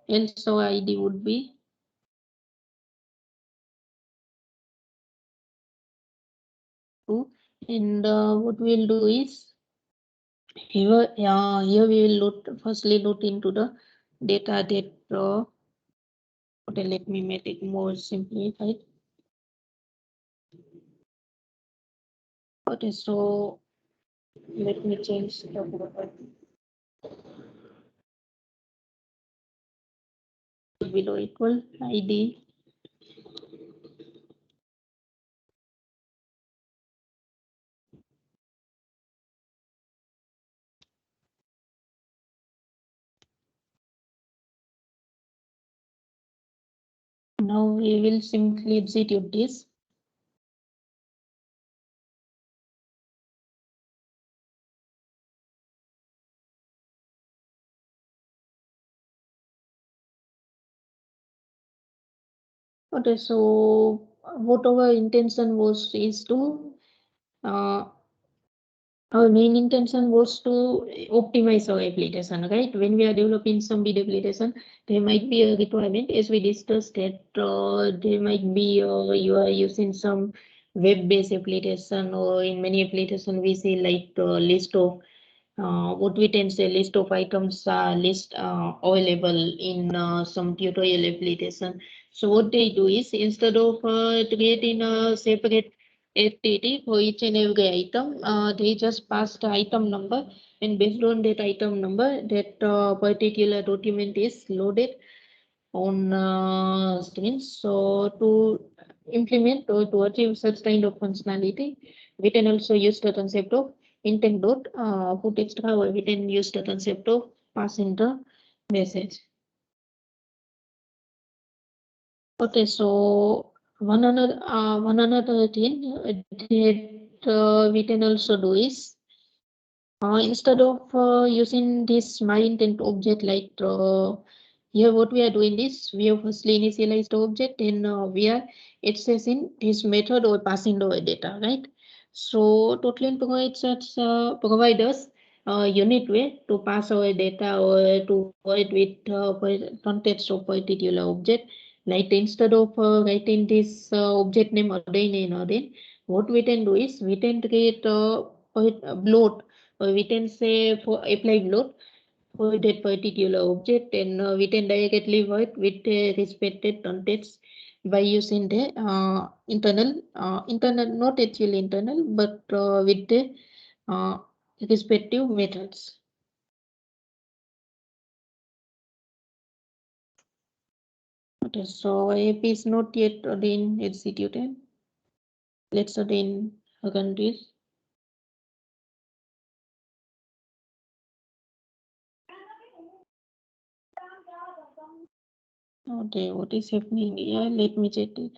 Else our ID would be and what we'll do is here we will firstly look into the data that okay, let me make it more simplified. Okay, so let me change the below equal ID. Now we will simply execute this. Okay, so what our intention was is to our main intention was to optimize our application, right? When we are developing some video application, there might be a requirement, as we discussed, that there might be you are using some web-based application, or in many application we see like list of what we can say list of items list available in some tutorial application. So what they do is instead of creating a separate activity for each and every item, they just pass the item number, and based on that item number, that particular document is loaded on screens. So to implement or to achieve such kind of functionality, we can also use the concept of intent dot put extra, or we can use the concept of passing the message. Okay, so one another thing that we can also do is instead of using this my intent object, like here what we are doing is we have firstly initialized the object, and we are accessing this method or passing the data, right? So Totlin provides us provide us a unique way to pass our data or to provide with context of particular object. Like instead of writing this object name again and again, what we can do is we can create a bloat, or we can say for apply bloat for that particular object, and we can directly work with the respected context by using the internal, not actually internal, but with the uh, respective methods. Okay, so AP is not yet again executed. Let's again run this. Okay, what is happening here? Let me check it.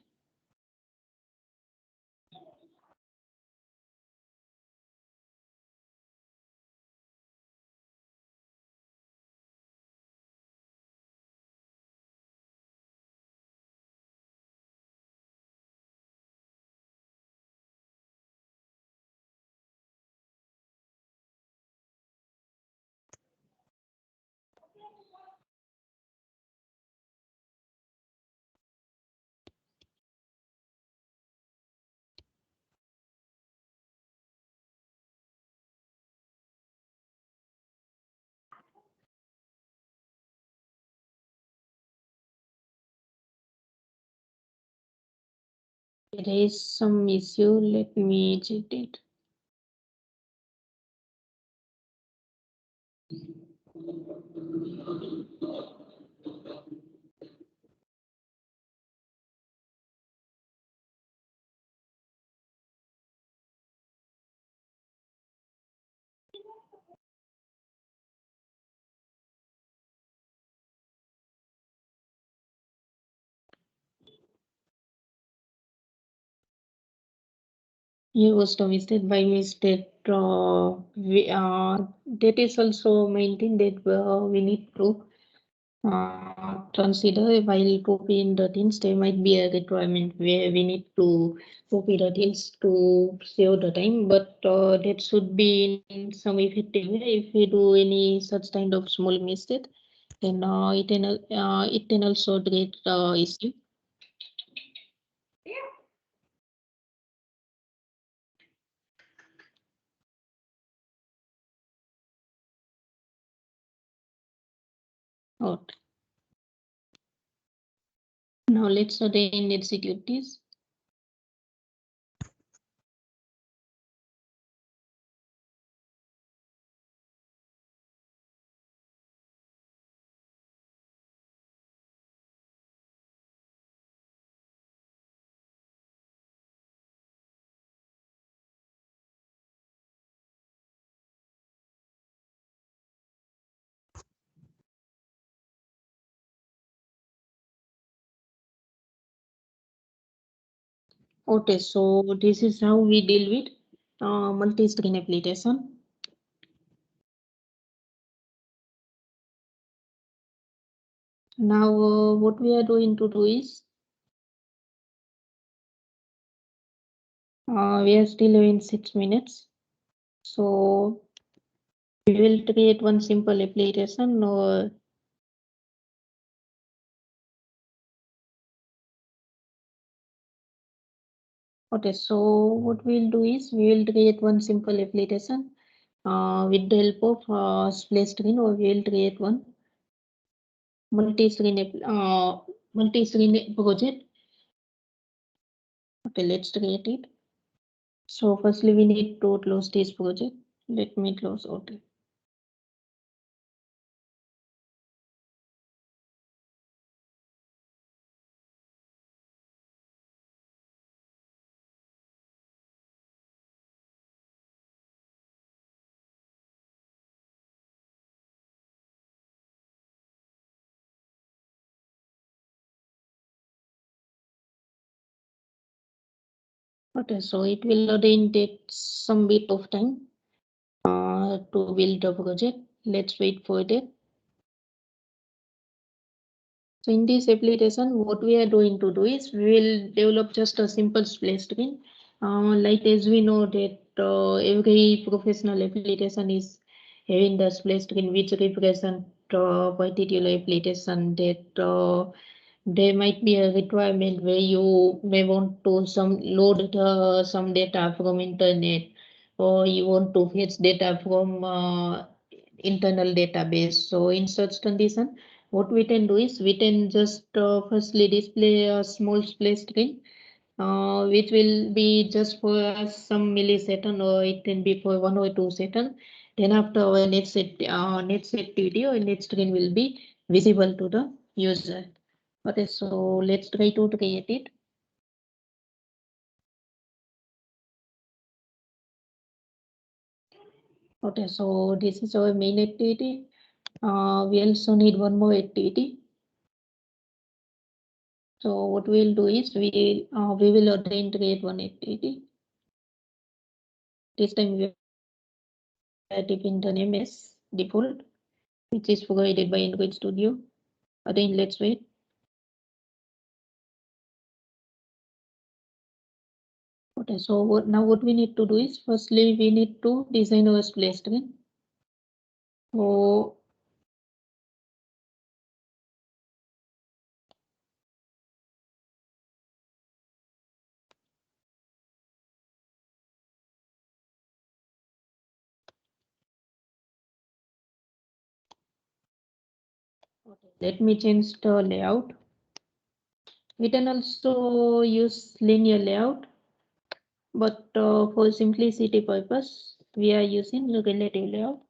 There is some issue. Let me check it. Here was the mistake by mistake. That is also maintained that we need to consider while copying the things. There might be a requirement where we need to copy the things to save the time, but that should be in some effective way. If we do any such kind of small mistake, then it can also create issue. Okay. Now let's again execute this. Okay, so this is how we deal with multi-screen application. Now, what we are going to do is we are still in 6 minutes. So we will create one simple application or okay, so what we'll do is we will create one simple application with the help of splash screen, or we will create one multi-screen project. Okay, let's create it. So firstly, we need to close this project. Let me close. Okay. Okay, so it will again take some bit of time to build the project. Let's wait for that. So in this application, what we are going to do is we will develop just a simple splash screen. Like as we know that every professional application is having the splash screen which represent particular application that there might be a requirement where you may want to load some data from internet, or you want to fetch data from internal database. So in such condition, what we can do is we can just firstly display a small splash screen, which will be just for some millisecond, or it can be for 1 or 2 seconds. Then after our next activity or next screen will be visible to the user. Okay, so let's try to create it. Okay, so this is our main activity. We also need one more activity. So what we'll do is we will again create one activity. This time we are typing the name as default, which is provided by Android Studio. Again, let's wait. Okay, so now what we need to do is firstly we need to design our splash screen. So let me change the layout. We can also use linear layout, but for simplicity purpose, we are using relative layout.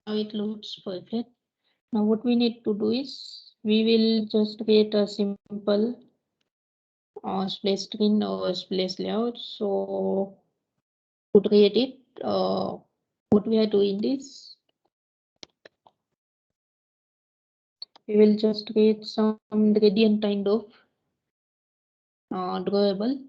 Now it looks perfect. Now what we need to do is we will just create a simple splash screen or splash layout. So to create it, what we are doing is we will just create some gradient kind of drawable.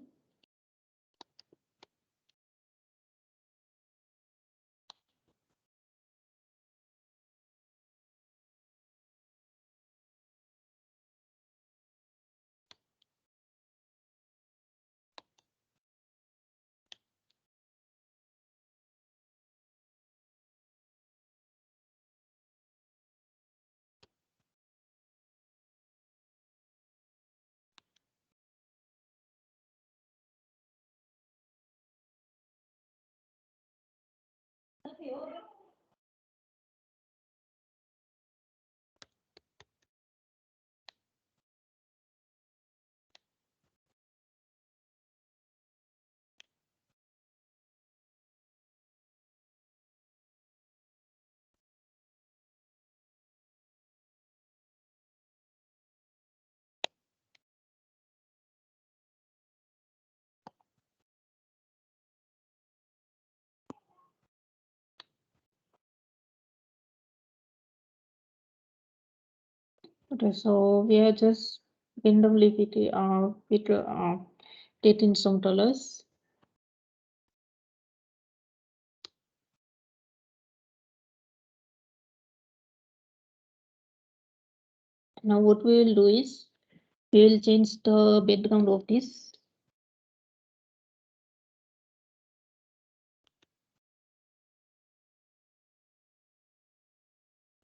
Okay, so we are just randomly taking some dollars. Now what we will do is we will change the background of this.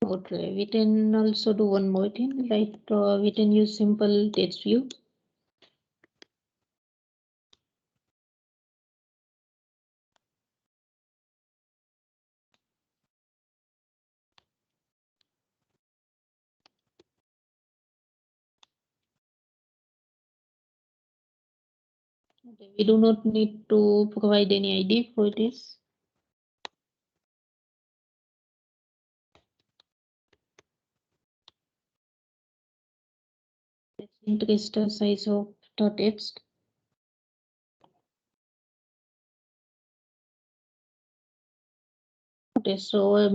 Okay, we can also do one more thing, like we can use simple text view. Okay, we do not need to provide any ID for this. Let's increase the size of the text. Okay, so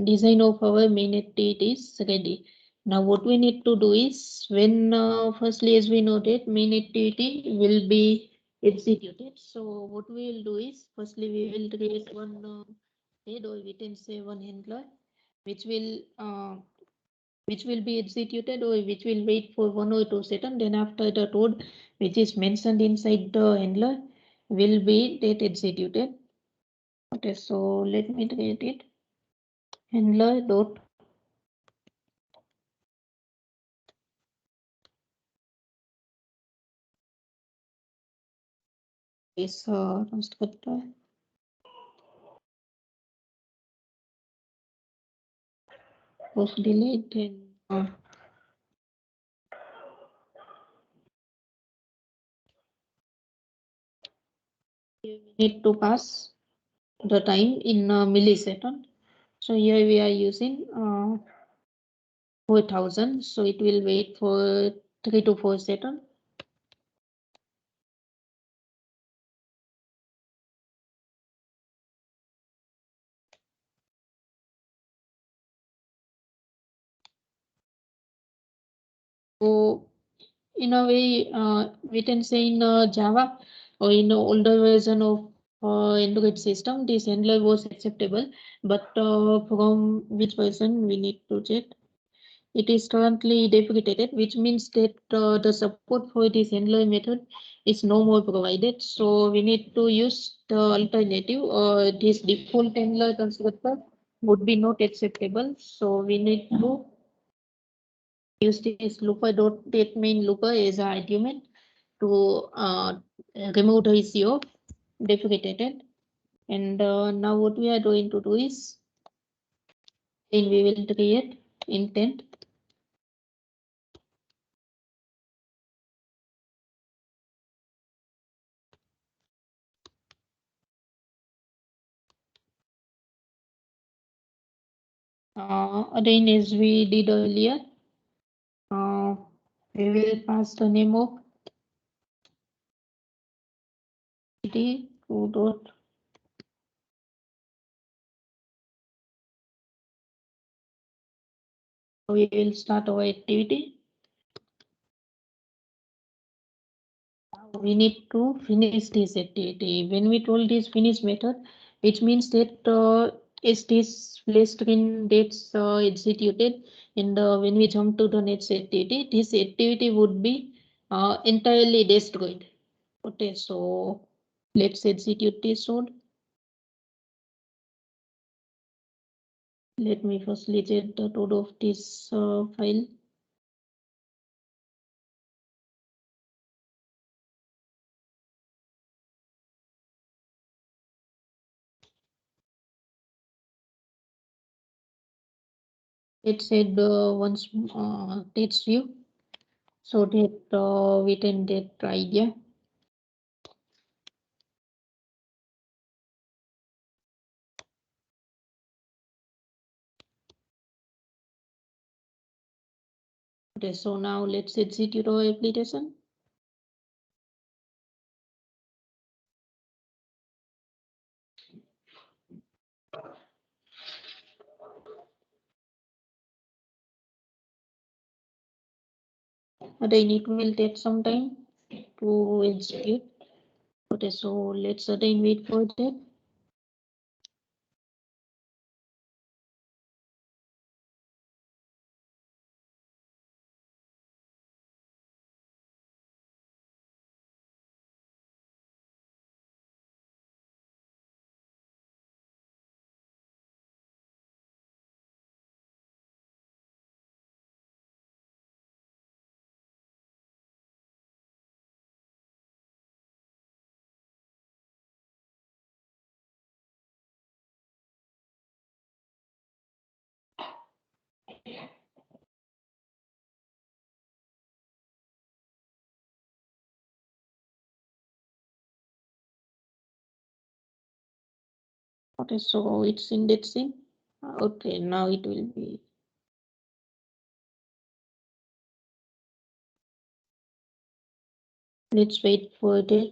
design of our main activity is ready. Now what we need to do is when firstly, as we know that main activity will be executed. So what we will do is firstly we will create one head, or we can say one handler, which will be executed, or which will wait for 1 or 2 seconds. Then after the code which is mentioned inside the handler will be that executed. Okay, so let me create it. Handler dot is constructor. Post delete, and we need to pass the time in millisecond. So here we are using 4000. So it will wait for 3 to 4 seconds. So in a way, we can say in Java or in the older version of Android system, this handler was acceptable. But from which version we need to check? It is currently deprecated, which means that the support for this handler method is no more provided. So we need to use the alternative. This default handler constructor would be not acceptable. So we need to use this looper dot date main looper as an argument to remove the issue of deprecated. And now what we are going to do is then we will create intent. Again, as we did earlier, we will pass the name of activity to dot. We will start our activity. We need to finish this activity. When we told this finish method, it means that is this play screen that's executed, and when we jump to the next activity, this activity would be entirely destroyed. Okay, so let's execute this code. Let me firstly check the code of this file. Let's add once text view so that we can get idea. Okay, so now let's execute our application. Again, it will take some time to execute. Okay, so let's again wait for that. Okay, so it's indexing. Okay, now it will be. Let's wait for that.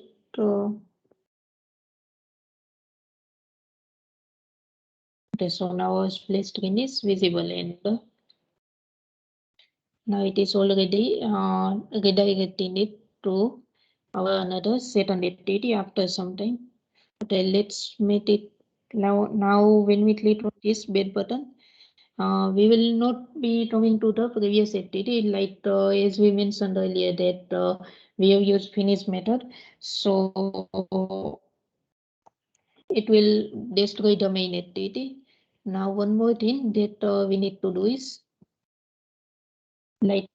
Okay, so now our split screen is visible, and now it is already redirecting it to our another second activity after some time. Okay, let's make it now when we click on this bed button, we will not be coming to the previous activity like as we mentioned earlier that we have used finish method, so it will destroy the main activity. Now one more thing that we need to do is like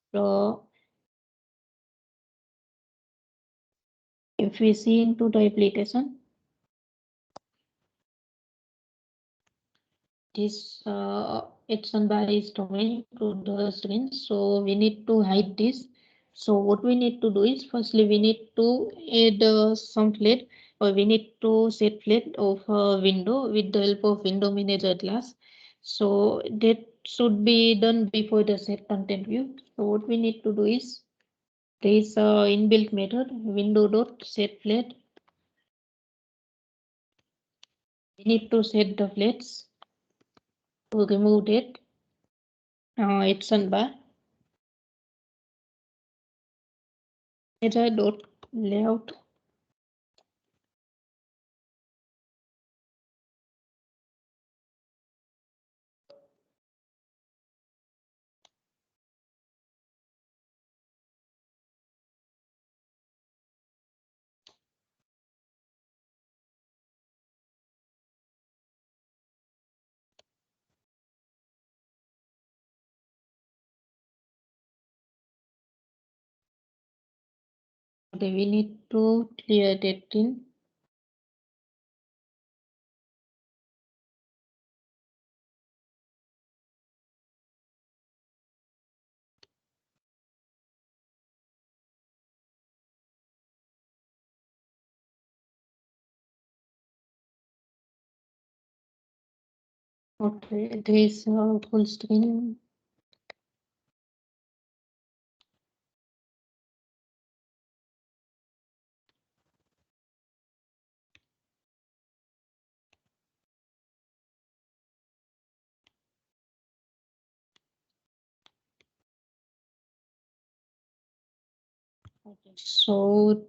if we see into the application, this action bar is coming to the screen, so we need to hide this. So what we need to do is firstly we need to add some flat, or we need to set flat of a window with the help of window manager class. So that should be done before the set content view. So what we need to do is there is a inbuilt method window dot set flat. We need to set the flats to remove that action bar. Manager dot layout. Okay, we need to clear that in. Okay, there is full screen. Okay, so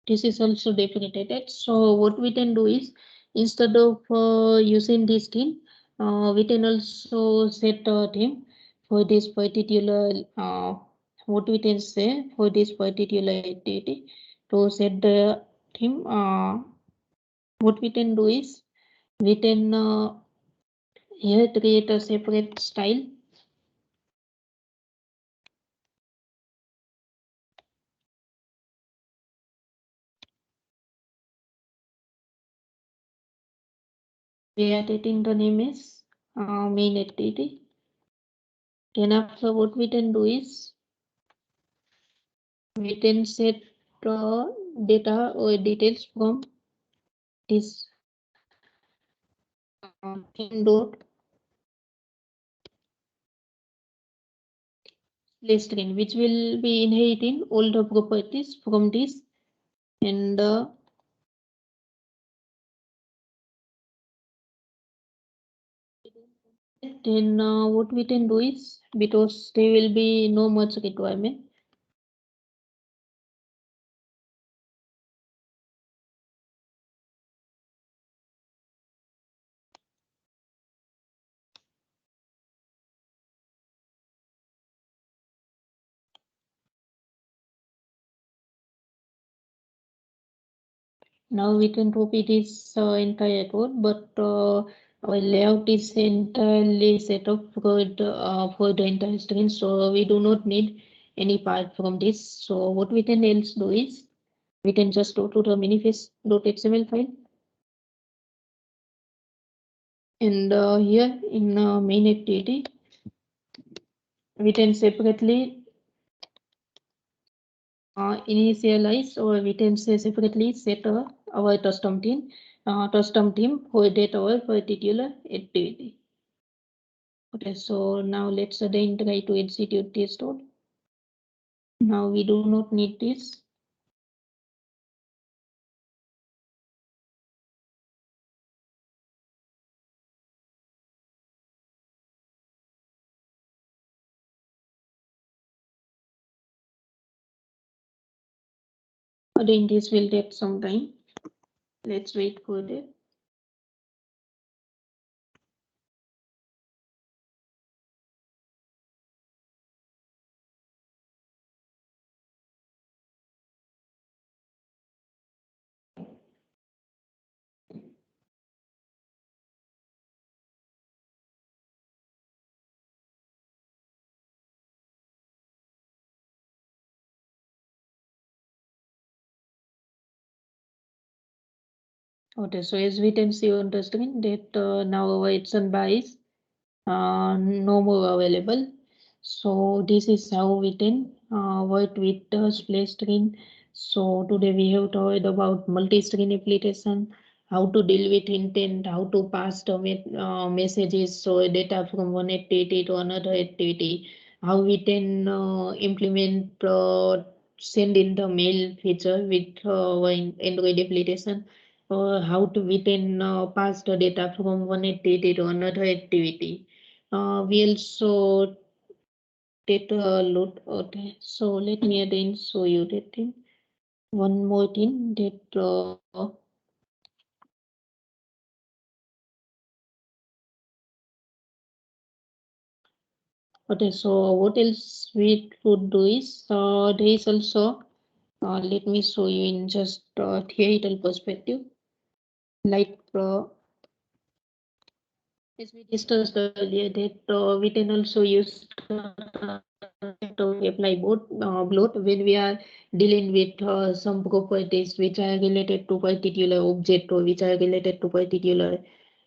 this is also deprecated. So what we can do is, instead of using this theme, we can also set a theme for this particular, what we can say for this particular activity. To set the theme, what we can do is, we can here create a separate style. Where taking the name is main activity. Then after, what we can do is, we can set data or details from this theme dot play string, which will be inheriting all the properties from this, and then what we can do is, because there will be no much requirement, now we can copy this entire code, but our layout is entirely set up for the entire string, so we do not need any part from this. So what we can else do is, we can just go to the manifest.xml file, and here in main activity, we can separately initialize, or we can say separately set our custom theme for that our particular activity. Okay, so now let's again try to execute this code. Now we do not need this. Again, this will take some time. Let's wait for that. Okay, so as we can see on the screen that now our Epson bar is no more available. So this is how we can work with the splash screen. So today we have talked about multi-screen application, how to deal with intent, how to pass the messages, so data from one activity to another activity, how we can implement send in the mail feature with our Android application, or how to we can pass the data from one activity to another activity. We also did a lot. Okay, so let me again show you that thing. One more thing that okay, so what else we could do is, there is also, let me show you in just theoretical perspective, like as we discussed earlier, that we can also use to apply bloat when we are dealing with some properties which are related to particular object, or which are related to particular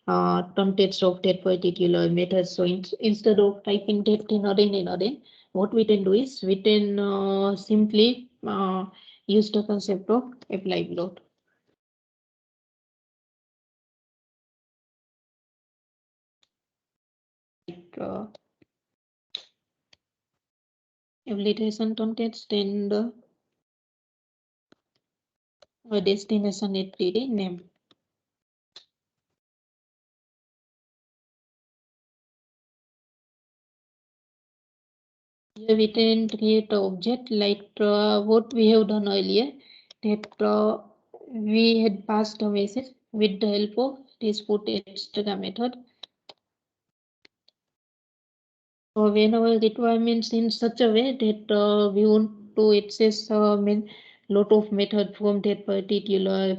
context of that particular method. So instead of typing that in again, what we can do is, we can simply use the concept of apply bloat. application context and destination std name. Here we can create an object like what we have done earlier, that we had passed a message with the help of this put extra method. So when our requirements in such a way that we want to access lot of method from that particular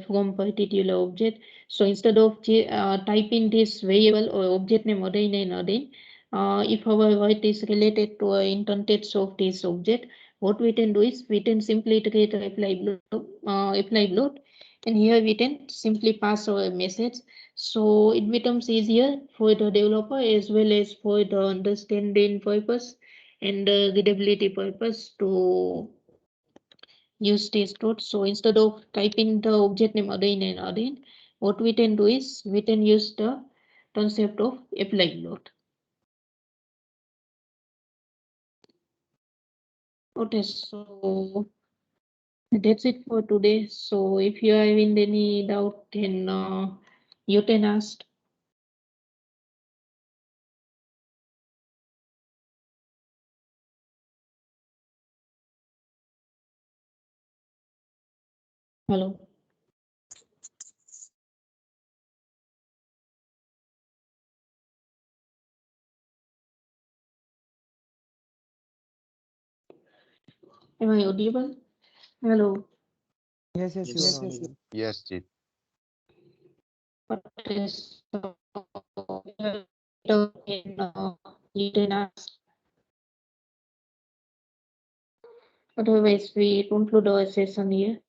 object. So instead of typing this variable or object name again and again, if our word is related to in context of this object, what we can do is we can simply create a apply block, and here we can simply pass our message. So it becomes easier for the developer as well as for the understanding purpose and the readability purpose to use this code. So instead of typing the object name again and again, what we can do is we can use the concept of apply block. Okay, so that's it for today. So if you are having any doubt, then you can ask. Hello. Am I audible? Hello. Yes, yes, you Yes. are audible. Yes, Jit. Okay, so you can ask. Otherwise, we conclude our session here.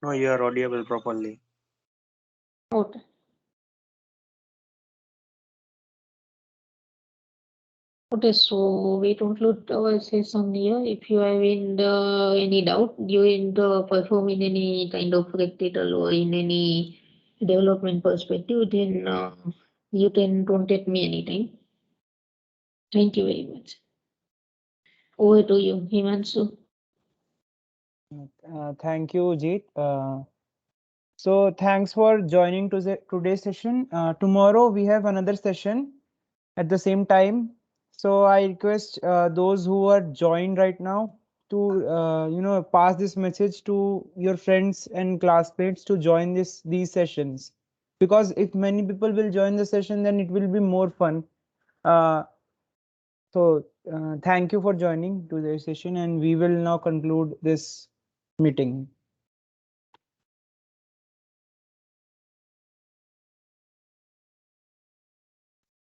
No, you are audible properly. Okay. Okay, so we conclude our session here. If you have any doubt during the performing any kind of practical or in any development perspective, then you can contact me anytime. Thank you very much. Over to you, Himanshu. Thank you, Jeet. So thanks for joining to today's session. Tomorrow we have another session at the same time. So I request those who are joined right now to pass this message to your friends and classmates to join these sessions, because if many people will join the session, then it will be more fun. So thank you for joining today's session, and we will now conclude this meeting.